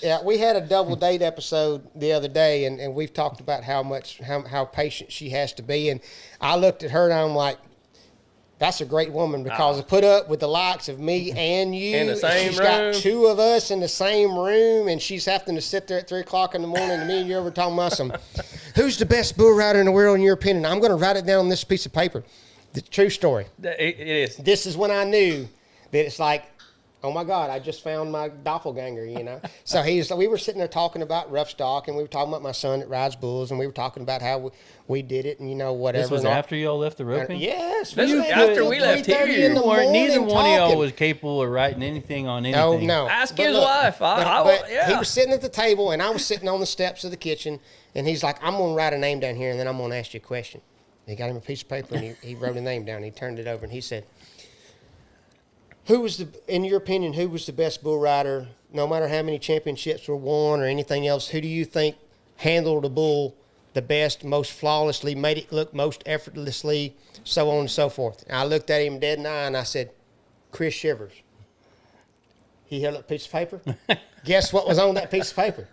yeah, we had a double date episode the other day, and we've talked about how patient she has to be. And I looked at her and I'm like, that's a great woman, because to put up with the likes of me and you, In the same she's room. got 2 of us in the same room, and she's having to sit there at 3 o'clock in the morning, and me and you were talking about who's the best bull rider in the world in your opinion? I'm going to write it down on this piece of paper. The true story. it is. This is when I knew that it's like, oh my God, I just found my doppelganger, So we were sitting there talking about rough stock, and we were talking about my son that rides bulls, and we were talking about how we did it, and whatever. This was and all. after y'all left the roping? Yes. This we was stayed after till we left 3:30 here. in the morning Neither one of y'all talking. was capable of writing anything on No, anything. no. Ask But his look, wife. but Yeah. he was sitting at the table, and I was sitting on the steps of the kitchen, and he's like, I'm going to write a name down here, and then I'm going to ask you a question. And he got him a piece of paper, and he wrote a name down. He turned it over, and he said, in your opinion, who was the best bull rider, no matter how many championships were won or anything else, who do you think handled a bull the best, most flawlessly, made it look most effortlessly, so on and so forth? And I looked at him dead in the eye, and I said, Chris Shivers. He held up a piece of paper. Guess what was on that piece of paper?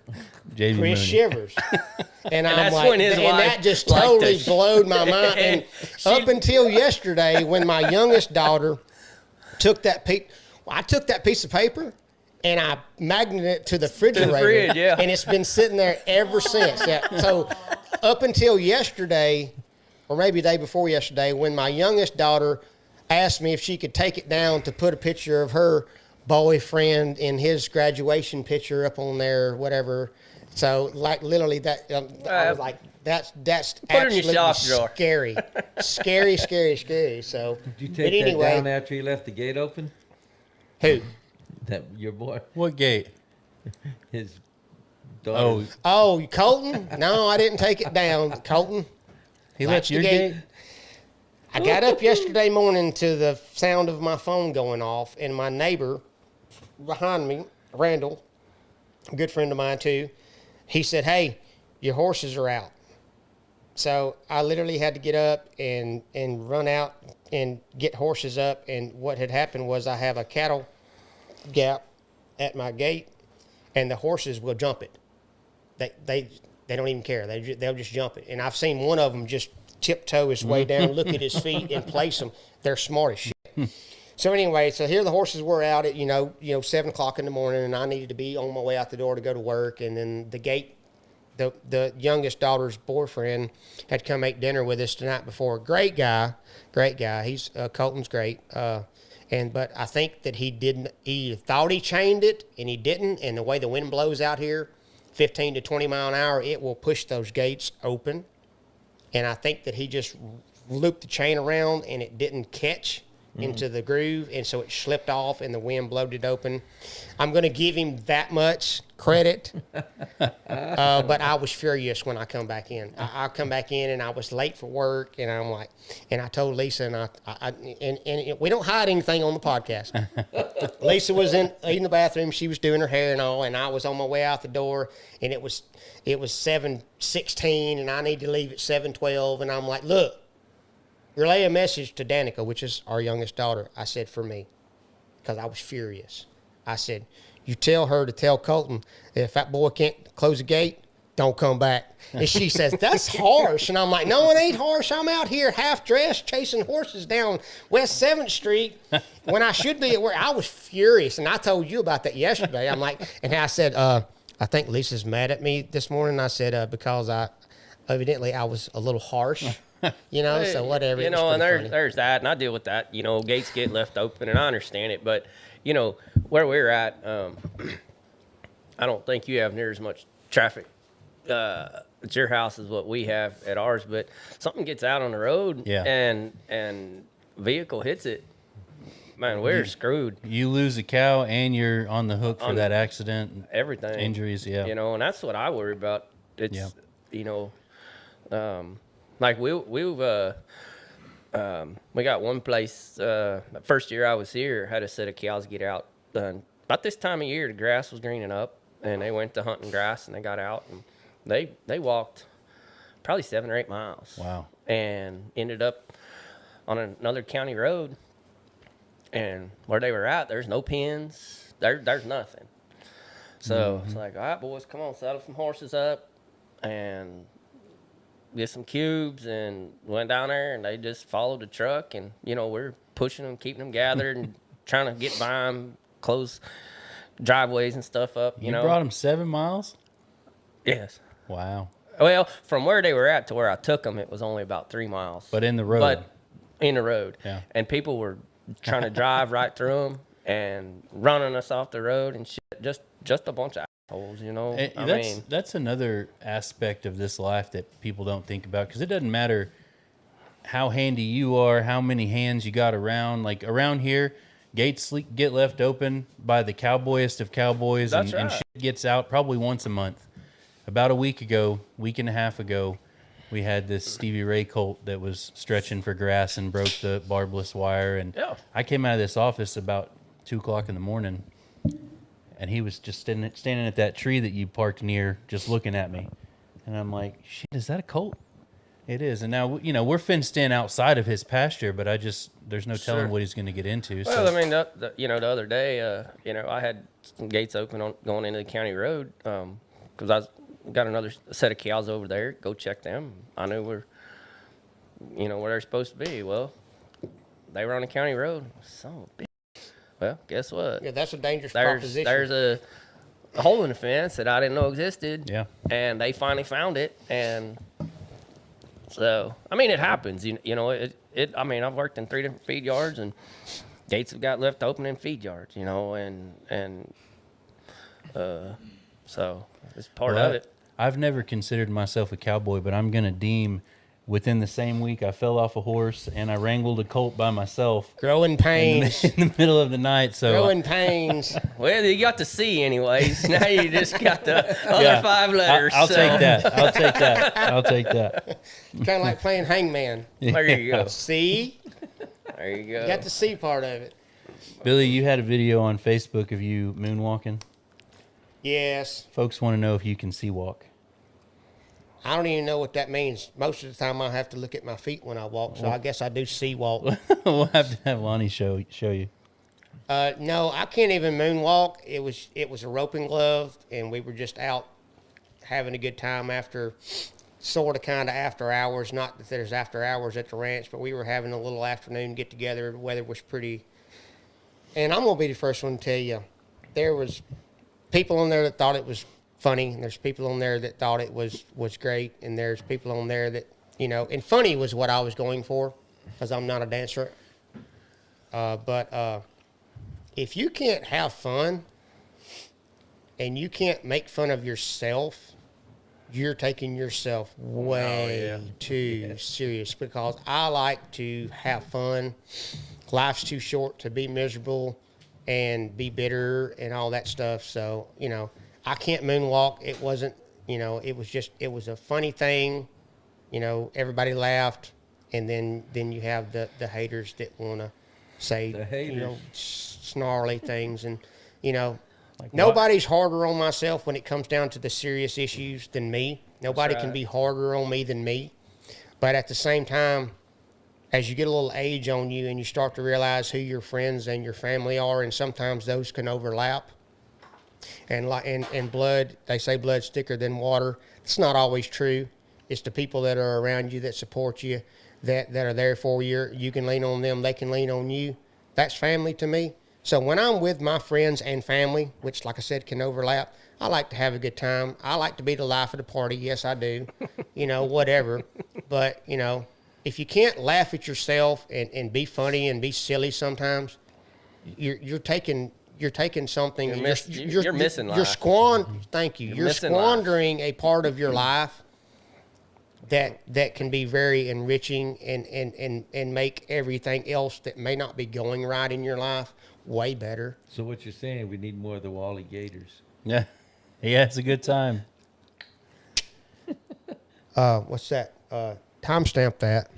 JV Chris Mooney. Shivers. And I'm that's like, when his and wife that just liked totally it. blowed my mind. And up until yesterday, when my youngest daughter took that piece of paper and I magneted it to the refrigerator. fridge, yeah. And it's been sitting there ever since. Yeah. So up until yesterday, or maybe the day before yesterday, when my youngest daughter asked me if she could take it down to put a picture of her boyfriend in his graduation picture up on there, whatever. So, like, literally, that I was like, that's Put it in absolutely your sock drawer. scary, scary, scary, scary. So, Did you but take anyway, that down after you left the gate open? who? That your boy, What gate? his Oh, daughter. Oh, Colton? No, I didn't take it down. Colton. he Latched left your the gate. gate? I got up yesterday morning to the sound of my phone going off, and my neighbor behind me, Randall, a good friend of mine too, he said, hey, your horses are out. So I literally had to get up and run out and get horses up. And what had happened was I have a cattle gap at my gate, and the horses will jump it. They don't even care. They'll just jump it. And I've seen one of them just tiptoe his way down, look at his feet, and place them. They're smart as shit. So anyway, so here the horses were out at 7 o'clock in the morning, and I needed to be on my way out the door to go to work. And then the gate, the youngest daughter's boyfriend had come make dinner with us the night before. Great guy. He's Colton's great. But I think that he thought he chained it, and he didn't. And the way the wind blows out here, 15 to 20 mile an hour, it will push those gates open. And I think that he just looped the chain around, and it didn't catch into the groove, and so it slipped off, and the wind blowed it open. I'm going to give him that much credit, but I was furious when I come back in. I come back in, and I was late for work, and I'm like, and I told Lisa, and we don't hide anything on the podcast. Lisa was in the bathroom, she was doing her hair and all, and I was on my way out the door, and it was 7:16, and I need to leave at 7:12, and I'm like, look. Relay a message to Danica, which is our youngest daughter. I said, for me, because I was furious. I said, you tell her to tell Colton that if that boy can't close the gate, don't come back. And she says, that's harsh. And I'm like, no, it ain't harsh. I'm out here half dressed chasing horses down West 7th Street when I should be at work. I was furious. And I told you about that yesterday. I'm like, and I said, I think Lisa's mad at me this morning. I said, because I was a little harsh. So whatever. And there's that, and I deal with that. Gates get left open, and I understand it. But, where we're at, I don't think you have near as much traffic at your house as what we have at ours. But something gets out on the road, and vehicle hits it, man, we're screwed. You lose a cow, and you're on the hook for that accident. Everything. Injuries, yeah. And that's what I worry about. It's, like we got one place. The first year I was here, had a set of cows get out. About this time of year, the grass was greening up, and they went to hunting grass, and they got out, and they walked probably 7 or 8 miles. Wow! And ended up on another county road, and where they were at, there's no pens. There's nothing. So it's like, all right, boys, come on, saddle some horses up, and get some cubes, and went down there, and they just followed the truck, and we're pushing them, keeping them gathered, and trying to get by them, close driveways and stuff up. You brought them 7 miles? Yes. Wow. Well, from where they were at to where I took them, it was only about 3 miles. But in the road. Yeah. And people were trying to drive right through them and running us off the road and shit. Just a bunch of assholes, That's another aspect of this life that people don't think about, because it doesn't matter how handy you are, how many hands you got around. Like around here, gates get left open by the cowboyest of cowboys, and shit gets out probably once a month. About a week and a half ago, we had this Stevie Ray colt that was stretching for grass and broke the barbless wire. And I came out of this office about 2 o'clock in the morning, and he was just standing at that tree that you parked near, just looking at me. And I'm like, shit, is that a colt? It is. And now, we're fenced in outside of his pasture, but there's no telling what he's going to get into. Well, so. I mean, the other day, I had some gates open going into the county road, because I got another set of cows over there. Go check them. I knew where they're supposed to be. Well, they were on the county road. Son of a bitch. Well, guess what? Yeah, that's a dangerous proposition. There's a hole in the fence that I didn't know existed. Yeah. And they finally found it, and so I mean, it happens. I mean, I've worked in 3 different feed yards, and gates have got left open in feed yards. So it's part of it. I've never considered myself a cowboy, but I'm gonna deem. Within the same week, I fell off a horse, and I wrangled a colt by myself. Growing pains. In the middle of the night. So growing pains. Well, you got the C anyways. Now you just got the other 5 letters. I'll take that. I'll take that. Kind of like playing hangman. There you go. C. There you go. You got the C part of it. Billy, you had a video on Facebook of you moonwalking. Yes. Folks want to know if you can sea walk. I don't even know what that means. Most of the time, I have to look at my feet when I walk, so I guess I do sea walk. We'll have to have Lonnie show you. No, I can't even moonwalk. It was a rope and glove, and we were just out having a good time after, sort of kind of after hours. Not that there's after hours at the ranch, but we were having a little afternoon get together. The weather was pretty. And I'm gonna be the first one to tell you, there was people on there that thought it was funny, and there's people on there that thought it was great, and there's people on there that, you know, and funny was what I was going for, because I'm not a dancer. But if you can't have fun and you can't make fun of yourself, you're taking yourself way too serious, because I like to have fun. Life's too short to be miserable and be bitter and all that stuff. So, you know, I can't moonwalk. It wasn't, you know, it was a funny thing. You know, everybody laughed. And then you have the haters that want to say, you know, snarly things. And, you know, like nobody's harder on myself when it comes down to the serious issues than me. Nobody can be harder on me than me. But at the same time, as you get a little age on you and you start to realize who your friends and your family are, and sometimes those can overlap. And blood, they say blood's thicker than water. It's not always true. It's the people that are around you that support you, that are there for you. You can lean on them. They can lean on you. That's family to me. So when I'm with my friends and family, which, like I said, can overlap, I like to have a good time. I like to be the life of the party. Yes, I do. You know, whatever. But, you know, if you can't laugh at yourself and be funny and be silly sometimes, you're taking something. You're missing life. Thank you. You're squandering a part of your life that can be very enriching and make everything else that may not be going right in your life way better. So what you're saying, we need more of the Wally Gators. Yeah. Yeah, it's a good time. What's that? Timestamp that.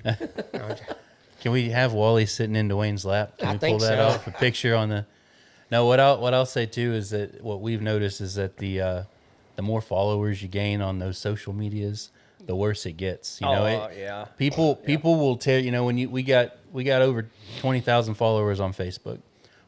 Can we have Wally sitting in Dwayne's lap? Can we pull that so. off? A picture on the... No, what I'll say too is that what we've noticed is that the more followers you gain on those social medias, the worse it gets. You know, people will tell you know when we got over 20,000 followers on Facebook.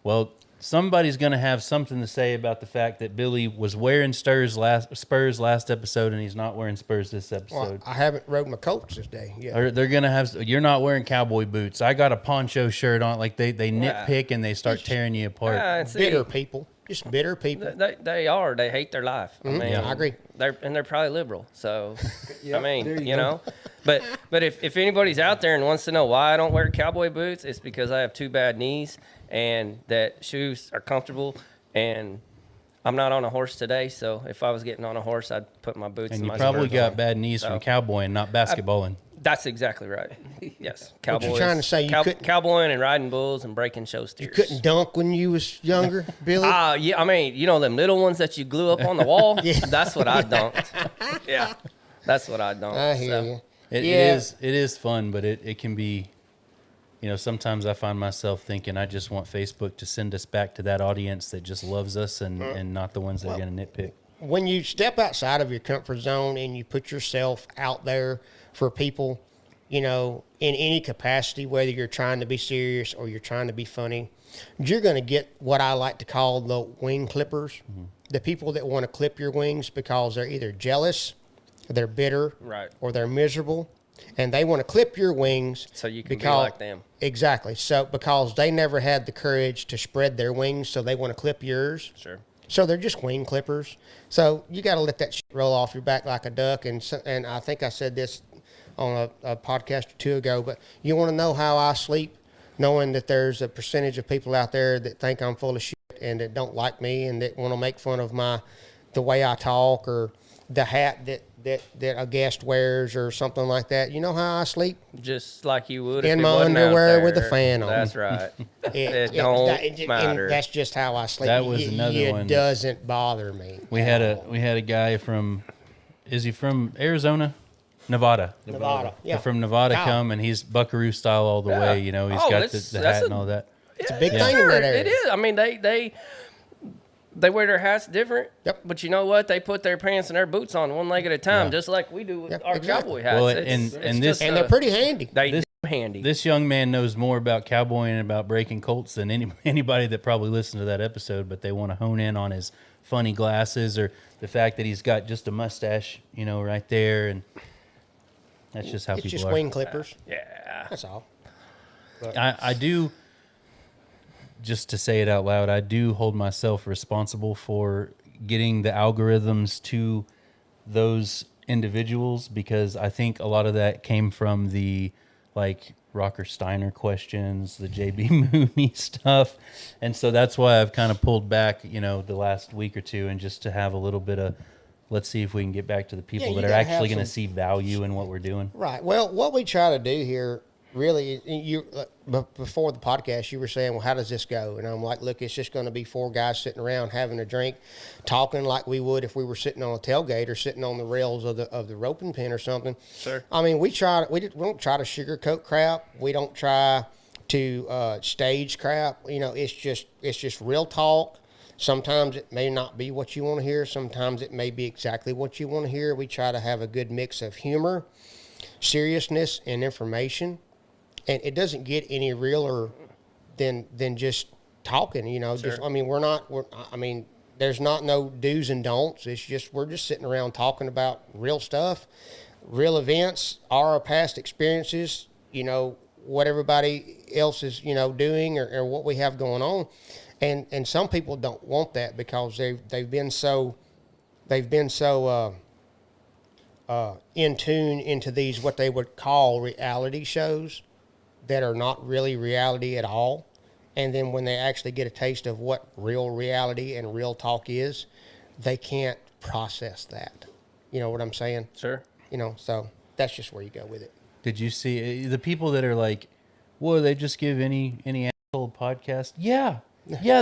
Well, somebody's going to have something to say about the fact that Billy was wearing Spurs last episode and he's not wearing Spurs this episode. Well, I haven't rode my Colts this day. Yeah, or they're going to have, you're not wearing cowboy boots. I got a poncho shirt on. Like they nitpick and they start tearing you apart. Bitter people. Just bitter people. They are. They hate their life. Mm-hmm. I mean, I agree. They're probably liberal. So, I mean, you know. But if anybody's out there and wants to know why I don't wear cowboy boots, it's because I have 2 bad knees and that shoes are comfortable. And I'm not on a horse today, so if I was getting on a horse, I'd put my boots in my And you probably got bad knees from cowboying, not basketballing. That's exactly right. Yes, cowboys. What you're trying to say? You couldn't cowboying and riding bulls and breaking show steers. You couldn't dunk when you was younger, Billy? Yeah. I mean, you know them little ones that you glue up on the wall. Yeah. That's what I dunked. Yeah, that's what I dunked. I hear you. It is fun, but it can be. You know, sometimes I find myself thinking I just want Facebook to send us back to that audience that just loves us and not the ones that are going to nitpick. When you step outside of your comfort zone and you put yourself out there for people, you know, in any capacity, whether you're trying to be serious or you're trying to be funny, you're going to get what I like to call the wing clippers. Mm-hmm. The people that want to clip your wings because they're either jealous, they're bitter, right, or they're miserable. And they want to clip your wings. So you can be like them. Exactly. So because they never had the courage to spread their wings, so they want to clip yours. Sure. So they're just wing clippers. So you got to let that shit roll off your back like a duck. And I think I said this on a podcast or 2 ago, but you want to know how I sleep, knowing that there's a percentage of people out there that think I'm full of shit and that don't like me and that want to make fun of the way I talk or the hat that a guest wears or something like that. You know how I sleep? Just like you would in if my underwear with a fan on. That's right. It don't matter. That's just how I sleep. That was another one. It doesn't bother me. We had a guy from, is he from Arizona? Nevada. Yeah. From Nevada come, and he's buckaroo style all the way. You know, he's got the hat and all that. It's a big thing in that area. It is. I mean, they wear their hats different. Yep. But you know what? They put their pants and their boots on one leg at a time, just like we do with our cowboy hats. Well, and they're pretty handy. handy. This young man knows more about cowboying and about breaking colts than anybody that probably listened to that episode, but they want to hone in on his funny glasses or the fact that he's got just a mustache, right there, and that's just how It's people just are. wing clippers. Yeah. That's all. I do, just to say it out loud, I do hold myself responsible for getting the algorithms to those individuals, because I think a lot of that came from the Rocker Steiner questions, the JB Mooney stuff. And so that's why I've kind of pulled back, the last week or two, and just to have a little bit of, let's see if we can get back to the people that are actually going to see value in what we're doing. Right. Well, what we try to do here, really, before the podcast, you were saying, well, how does this go? And I'm like, look, it's just going to be four guys sitting around having a drink, talking like we would if we were sitting on a tailgate or sitting on the rails of the roping pen or something. Sure. I mean, we don't try to sugarcoat crap. We don't try to stage crap. It's just real talk. Sometimes it may not be what you want to hear. Sometimes it may be exactly what you want to hear. We try to have a good mix of humor, seriousness, and information. And it doesn't get any realer than just talking, Sure. There's not no do's and don'ts. It's just, we're just sitting around talking about real stuff, real events, our past experiences, what everybody else is, doing or what we have going on. And some people don't want that because they've been so in tune into these, what they would call reality shows, that are not really reality at all. And then when they actually get a taste of what real reality and real talk is, they can't process that. You know what I'm saying? Sure. So that's just where you go with it. Did you see the people that are like, well, they just give any asshole podcast? Yeah,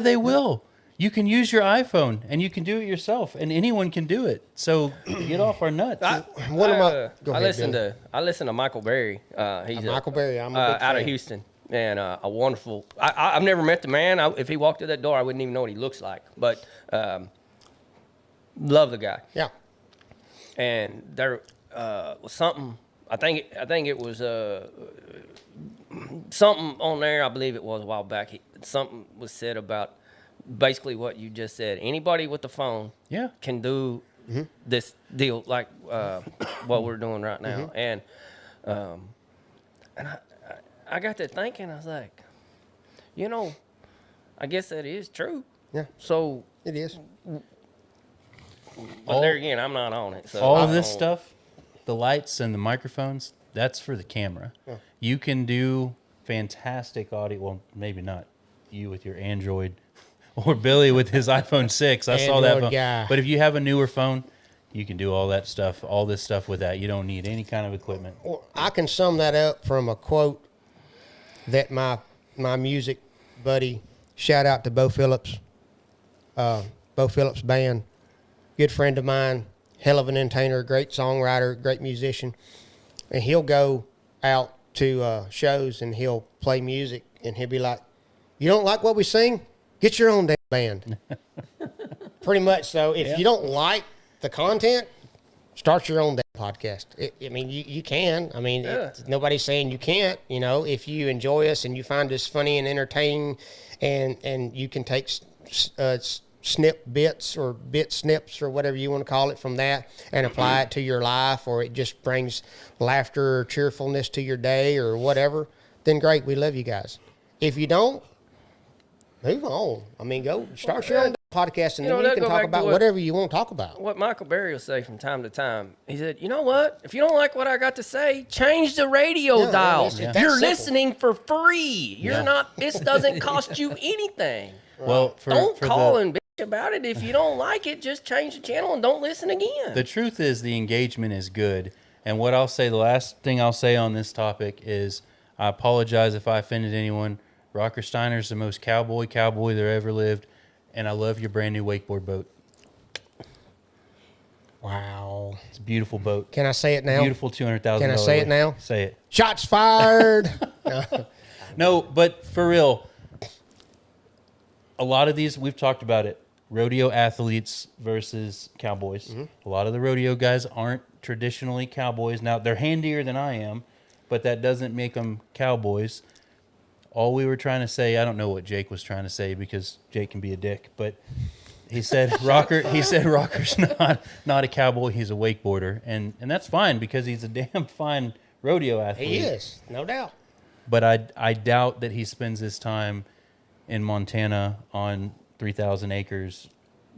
they will. You can use your iPhone and you can do it yourself, and anyone can do it. So get off our nuts. I listen to Michael Berry. He's Michael Berry. I'm a big fan. out of Houston, and a wonderful. I've never met the man. If he walked through that door, I wouldn't even know what he looks like. But love the guy. Yeah. And there was something. I think it was something on there. I believe it was a while back. Something was said about basically what you just said. Anybody with the phone can do this deal like what we're doing right now. And I got to thinking, I was like, I guess that is true. Yeah. So it is. But there again, I'm not on it. So all of this stuff, the lights and the microphones, that's for the camera. Yeah. You can do fantastic audio. Well, maybe not you with your Android or Billy with his iPhone 6. I saw that phone. Guy. But if you have a newer phone, you can do all that stuff, all this stuff with that. You don't need any kind of equipment. Well, I can sum that up from a quote that my music buddy, shout out to Bo Phillips band, good friend of mine, hell of an entertainer, great songwriter, great musician. And he'll go out to shows and he'll play music and he'll be like, you don't like what we sing? Get your own damn band. Pretty much so. If you don't like the content, start your own damn podcast. You can. Nobody's saying you can't. If you enjoy us and you find us funny and entertaining, and you can take snip bits or bit snips or whatever you want to call it from that and apply it to your life, or it just brings laughter or cheerfulness to your day or whatever, then great. We love you guys. If you don't, move on. Go start your own podcast, and then you can talk about whatever you want to talk about. What Michael Berry will say from time to time, he said, you know what? If you don't like what I got to say, change the radio dial. You're listening for free. You're not. This doesn't cost you anything. Well, don't call and bitch about it. If you don't like it, just change the channel and don't listen again. The truth is, the engagement is good. And what I'll say, the last thing I'll say on this topic is, I apologize if I offended anyone. Rocker Steiner's the most cowboy there ever lived, and I love your brand new wakeboard boat. Wow. It's a beautiful boat. Can I say it now? Beautiful $200,000. Can I say it now? Say it. Shots fired. No, but for real, a lot of these, we've talked about it, rodeo athletes versus cowboys. A lot of the rodeo guys aren't traditionally cowboys. Now, they're handier than I am, but that doesn't make them cowboys. All we were trying to say, I don't know what Jake was trying to say because Jake can be a dick, but he said Rocker's not a cowboy, he's a wakeboarder. And that's fine because he's a damn fine rodeo athlete. He is, no doubt. But I doubt that he spends his time in Montana on 3,000 acres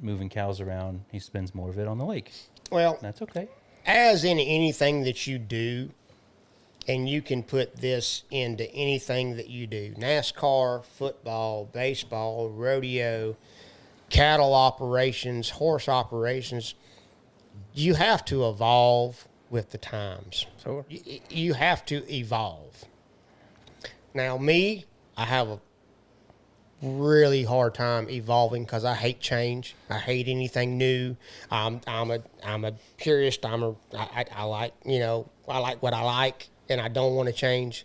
moving cows around. He spends more of it on the lake. Well, that's okay. As in anything that you do, and you can put this into anything that you do, NASCAR, football, baseball, rodeo, cattle operations, horse operations, you have to evolve with the times. Sure. You have to evolve. Now, me, I have a really hard time evolving because I hate change. I hate anything new. I'm a purist. I like, I like what I like, and I don't want to change,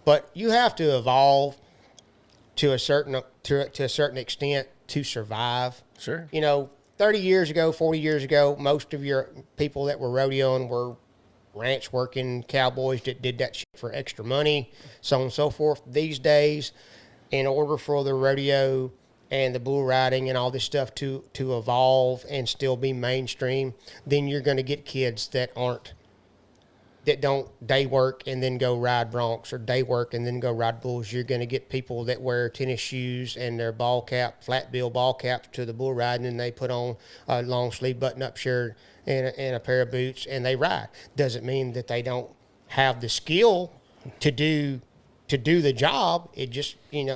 But you have to evolve to a certain extent to survive. Sure. 30 years ago, 40 years ago, most of your people that were rodeoing were ranch working cowboys that did that shit for extra money, so on and so forth. These days, in order for the rodeo and the bull riding and all this stuff to evolve and still be mainstream, then you're going to get kids that don't day work and then go ride broncs, or day work and then go ride bulls. You're going to get people that wear tennis shoes and their flat bill ball caps to the bull riding, and they put on a long sleeve button up shirt and a pair of boots and they ride. Doesn't mean that they don't have the skill to do the job. It just, and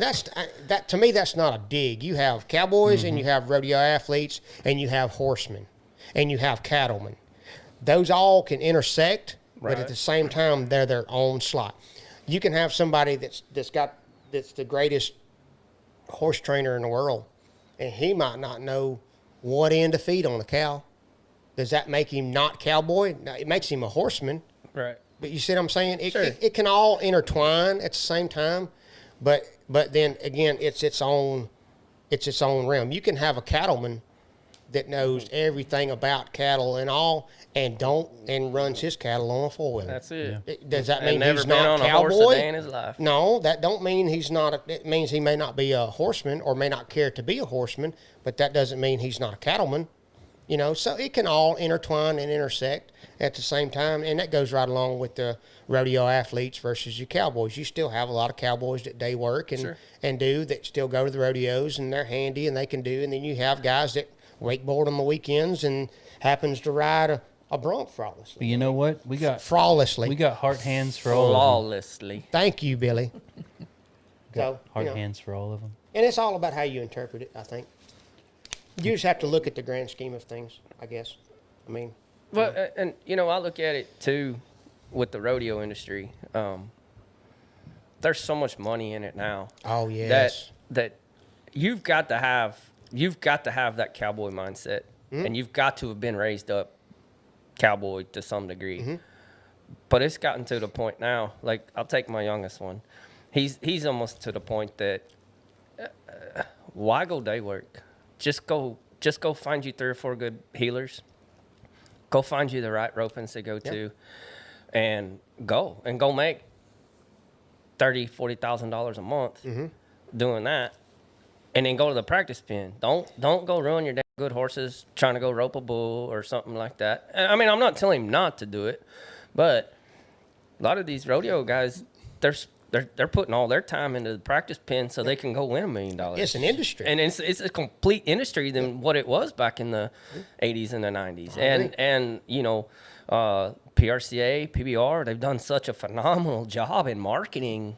that to me, that's not a dig. You have cowboys and you have rodeo athletes and you have horsemen and you have cattlemen. Those all can intersect, right, but at the same time, they're their own slot. You can have somebody that's the greatest horse trainer in the world, and he might not know what end to feed on a cow. Does that make him not cowboy? No, it makes him a horseman. Right. But you see what I'm saying? Sure. It can all intertwine at the same time, but then again, it's its own realm. You can have a cattleman that knows everything about cattle and all, and runs his cattle on a 4-wheeler. That's it. Yeah. Does that mean never he's been not on cowboy? a horse a day in his life. No, that don't mean he's not. It means he may not be a horseman or may not care to be a horseman, but that doesn't mean he's not a cattleman. So it can all intertwine and intersect at the same time, and that goes right along with the rodeo athletes versus your cowboys. You still have a lot of cowboys that day work and, Sure, and do that still go to the rodeos, and they're handy and they can do, and then you have guys that wakeboard on the weekends and happens to ride a bronc flawlessly. But you know what? We got flawlessly. We got heart hands for all of them. Flawlessly. Thank you, Billy. So, Heart hands for all of them. and it's all about how you interpret it, I think. You just have to look at the grand scheme of things, I guess. I mean, Well, and I look at it too with the rodeo industry. There's so much money in it now. oh yes, That you've got to have that cowboy mindset, and you've got to have been raised up cowboy to some degree. But it's gotten to the point now. Like, I'll take my youngest one. He's almost to the point that why go day work? Just go find you 3 or 4 good healers. Go find you the right ropings to go to, and go make $30,000-$40,000 a month doing that, and then go to the practice pen. Don't go ruin your damn good horses trying to go rope a bull or something like that. I mean, I'm not telling him not to do it, but a lot of these rodeo guys, they're putting all their time into the practice pen so they can go win $1 million. it's an industry. And it's a complete industry than what it was back in the 80s and the 90s. And PRCA, PBR, they've done such a phenomenal job in marketing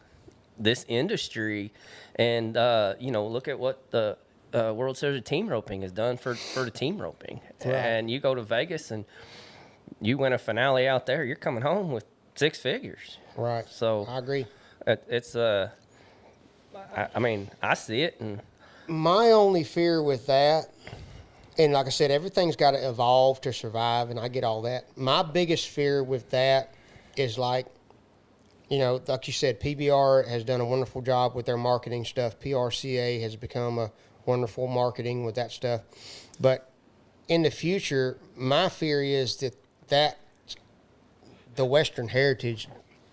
this industry. And, look at what the World Series of Team Roping has done for the team roping. Right. And you go to Vegas and you win a finale out there, you're coming home with 6 figures. Right. So I agree. it's I mean, I see it, and My only fear with that, and like I said, everything's got to evolve to survive, and I get all that. My biggest fear with that is like you said, PBR has done a wonderful job with their marketing stuff. PRCA has become a wonderful marketing with that stuff. But in the future, my fear is that the Western heritage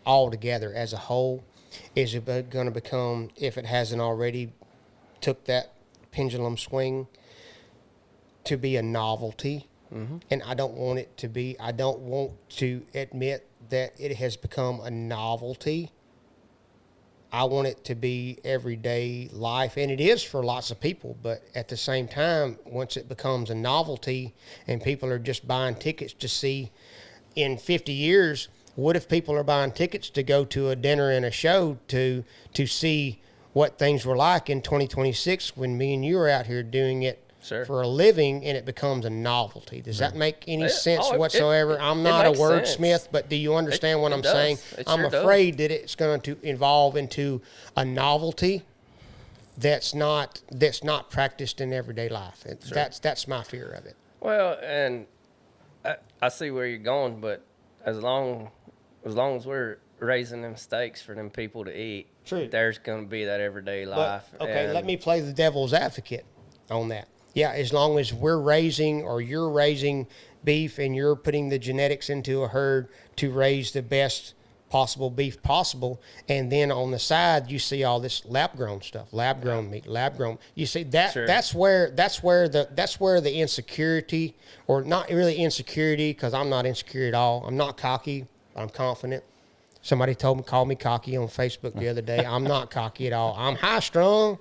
altogether as a whole is going to become, if it hasn't already took that pendulum swing, to be a novelty. And I don't want it to be, I don't want to admit that it has become a novelty. I want it to be everyday life, and it is for lots of people. But at the same time, once it becomes a novelty and people are just buying tickets to see, in 50 years, what if people are buying tickets to go to a dinner and a show to see what things were like in 2026 when me and you are out here doing it for a living, and it becomes a novelty? Does that make any sense whatsoever? I'm not a wordsmith, but do you understand what I'm saying? I'm afraid that it's going to evolve into a novelty that's not practiced in everyday life. That's my fear of it. Well, and I see where you're going, but as long as we're raising them steaks for them people to eat, there's going to be that everyday life. But, okay, let me play the devil's advocate on that. Yeah, as long as we're raising, or you're raising beef and you're putting the genetics into a herd to raise the best possible beef possible, and then on the side you see all this lab-grown stuff, lab-grown meat, lab-grown. You see that that's where the insecurity, or not really insecurity, because I'm not insecure at all. I'm not cocky. I'm confident. Somebody called me cocky on Facebook the other day. I'm not cocky at all. I'm high-strung.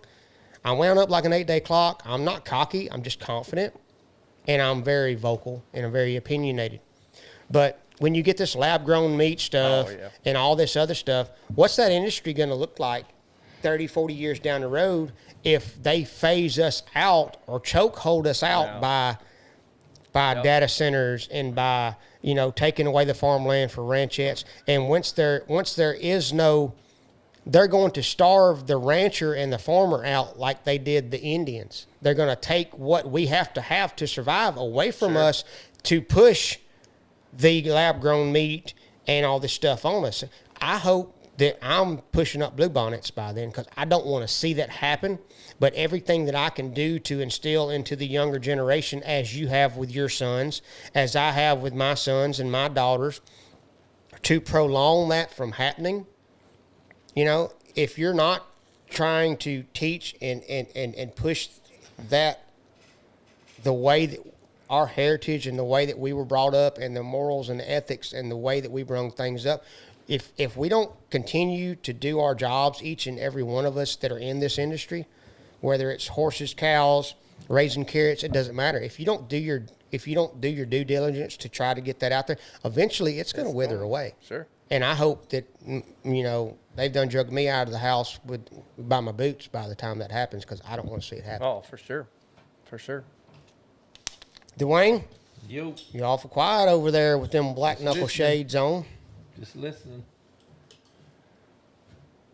I wound up like an 8-day clock. I'm not cocky. I'm just confident, and I'm very vocal, and I'm very opinionated. But when you get this lab-grown meat stuff and all this other stuff, what's that industry going to look like 30, 40 years down the road if they phase us out or chokehold us out by data centers and by, taking away the farmland for ranchettes? And once there is no, they're going to starve the rancher and the farmer out like they did the Indians. They're going to take what we have to survive away from us to push the lab-grown meat and all this stuff on us. I hope that I'm pushing up bluebonnets by then, because I don't want to see that happen. But everything that I can do to instill into the younger generation, as you have with your sons, as I have with my sons and my daughters, to prolong that from happening. If you're not trying to teach and push that, the way that our heritage and the way that we were brought up and the morals and the ethics and the way that we bring things up, if we don't continue to do our jobs, each and every one of us that are in this industry, whether it's horses, cows, raising carrots, it doesn't matter. If you don't do your due diligence to try to get that out there, eventually it's going to wither away. Sure. And I hope that, they've done drugged me out of the house by my boots by the time that happens, because I don't want to see it happen. Oh, for sure. For sure. Dwayne, Yo, you're awful quiet over there with them black knuckle shades on. just listening.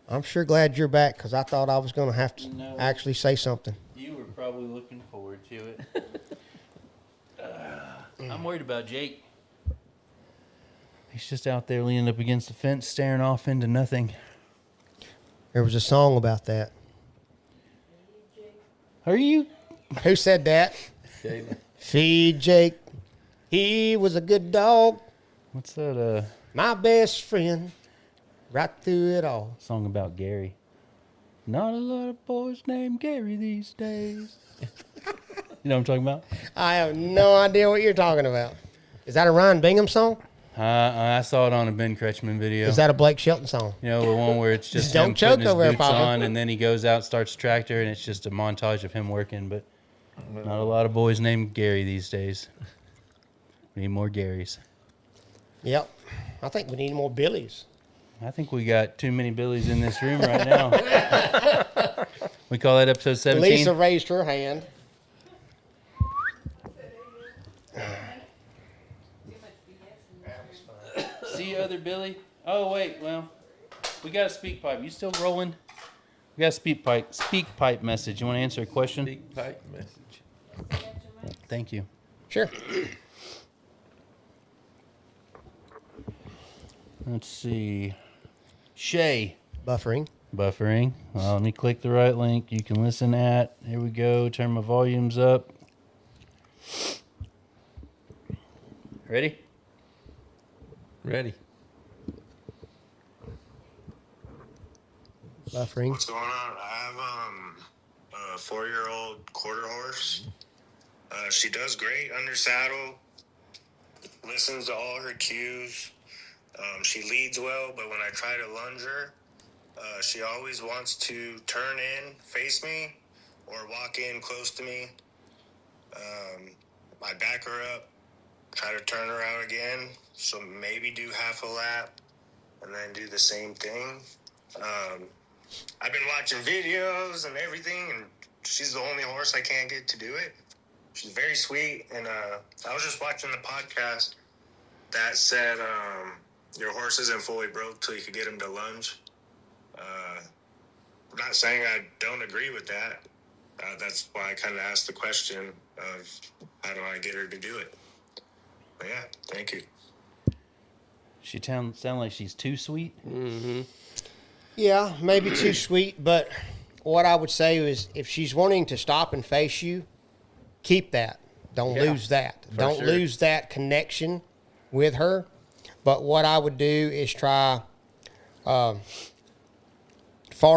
I'm sure glad you're back, because I thought I was going to have to actually say something. You were probably looking forward to it. I'm worried about Jake. He's just out there leaning up against the fence, staring off into nothing. There was a song about that. Are you? Who said that? Jalen. Feed Jake. He was a good dog. What's that My best friend. Right through it all. song about Gary? Not a lot of boys named Gary these days. You know what I'm talking about? I have no idea what you're talking about. Is that a Ryan Bingham song? I saw it on a Ben Kretschmann video. Is that a Blake Shelton song? The one where it's just Don't him choke putting his over there, boots Papa. on, and then he goes out, starts tractor, and it's just a montage of him working. But not a lot of boys named Gary these days. We need more Garys. Yep. I think we need more Billies. I think we got too many Billies in this room right now. We call that episode 17. Lisa raised her hand. See you, other Billy. Oh wait, well, we got a speak pipe. You still rolling? We got a speak pipe message. You want to answer a question? Big pipe message. Thank you. Sure. Let's see. Shay. Buffering. Buffering. Well, let me click the right link. You can listen at. Here we go. Turn my volumes up. Ready? Ready. Buffering. What's going on? I have a 4-year-old quarter horse. She does great under saddle, listens to all her cues. She leads well, but when I try to lunge her, she always wants to turn in, face me, or walk in close to me. I back her up, try to turn her out again, so maybe do half a lap, and then do the same thing. I've been watching videos and everything, and she's the only horse I can't get to do it. She's very sweet, and I was just watching the podcast that said your horse isn't fully broke till you can get him to lunge. I'm not saying I don't agree with that. That's why I kind of asked the question of how do I get her to do it. But yeah, thank you. She sound like she's too sweet. Mm-hmm. Yeah, maybe too sweet, but what I would say is if she's wanting to stop and face you, keep that. Don't lose that. Don't lose that connection with her. But what I would do is try, far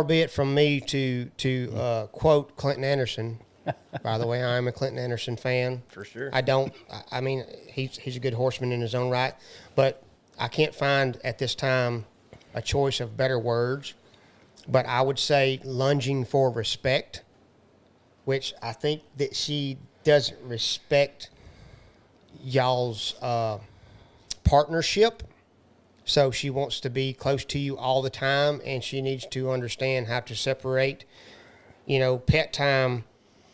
be it from me to quote Clinton Anderson. By the way, I'm a Clinton Anderson fan. For sure. I mean, he's a good horseman in his own right, but I can't find at this time a choice of better words. But I would say lunging for respect, which I think that she doesn't respect y'all's partnership. So she wants to be close to you all the time, and she needs to understand how to separate, pet time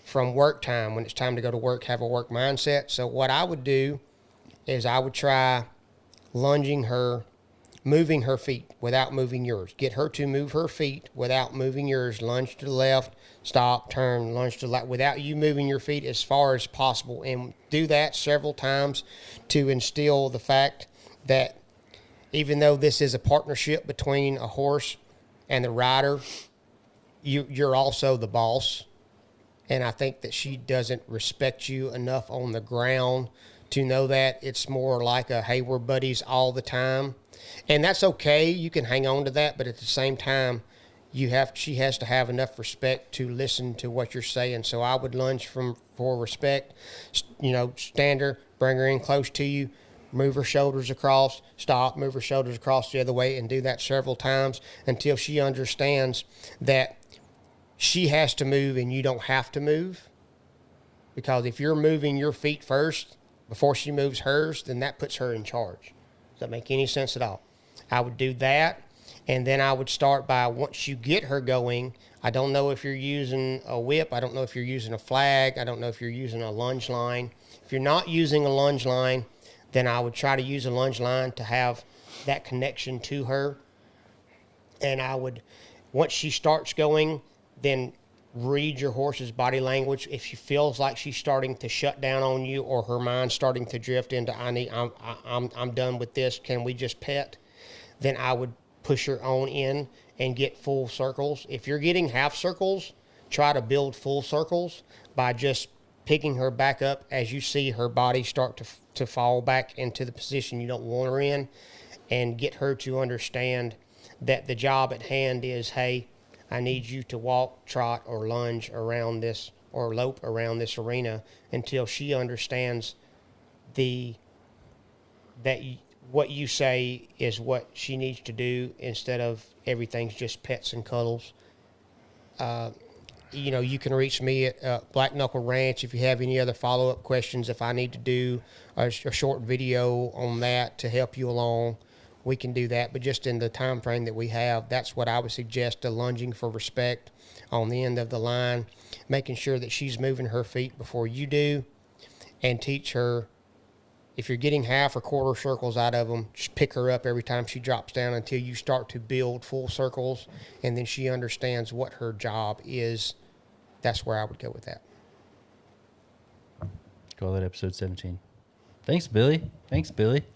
from work time. When it's time to go to work, have a work mindset. So what I would do is I would try lunging her, moving her feet without moving yours. Get her to move her feet without moving yours. Lunge to the left, stop, turn, lunge to the left, without you moving your feet as far as possible. And do that several times to instill the fact that even though this is a partnership between a horse and the rider, you're also the boss. And I think that she doesn't respect you enough on the ground to know that. It's more like a, hey, we're buddies all the time. And that's okay. You can hang on to that. But at the same time, she has to have enough respect to listen to what you're saying. So I would lunge for respect, stand her, bring her in close to you, move her shoulders across, stop, move her shoulders across the other way, and do that several times until she understands that she has to move and you don't have to move. Because if you're moving your feet first before she moves hers, then that puts her in charge. Does that make any sense at all? I would do that, and then I would start by, once you get her going, I don't know if you're using a whip, I don't know if you're using a flag, I don't know if you're using a lunge line. If you're not using a lunge line, then I would try to use a lunge line to have that connection to her. And I would, once she starts going, then read your horse's body language. If she feels like she's starting to shut down on you, or her mind's starting to drift into, I'm done with this, can we just pet? Then I would push her on in and get full circles. If you're getting half circles, try to build full circles by just picking her back up as you see her body start to fall back into the position you don't want her in, and get her to understand that the job at hand is, hey, I need you to walk, trot, or lunge around this, or lope around this arena, until she understands what you say is what she needs to do, instead of everything's just pets and cuddles. You can reach me at Black Knuckle Ranch if you have any other follow-up questions. If I need to do a short video on that to help you along, we can do that. But just in the time frame that we have, that's what I would suggest, the lunging for respect on the end of the line, making sure that she's moving her feet before you do, and teach her, if you're getting half or quarter circles out of them, just pick her up every time she drops down until you start to build full circles, and then she understands what her job is. That's where I would go with that. Call that episode 17. Thanks, Billy. Thanks, Billies.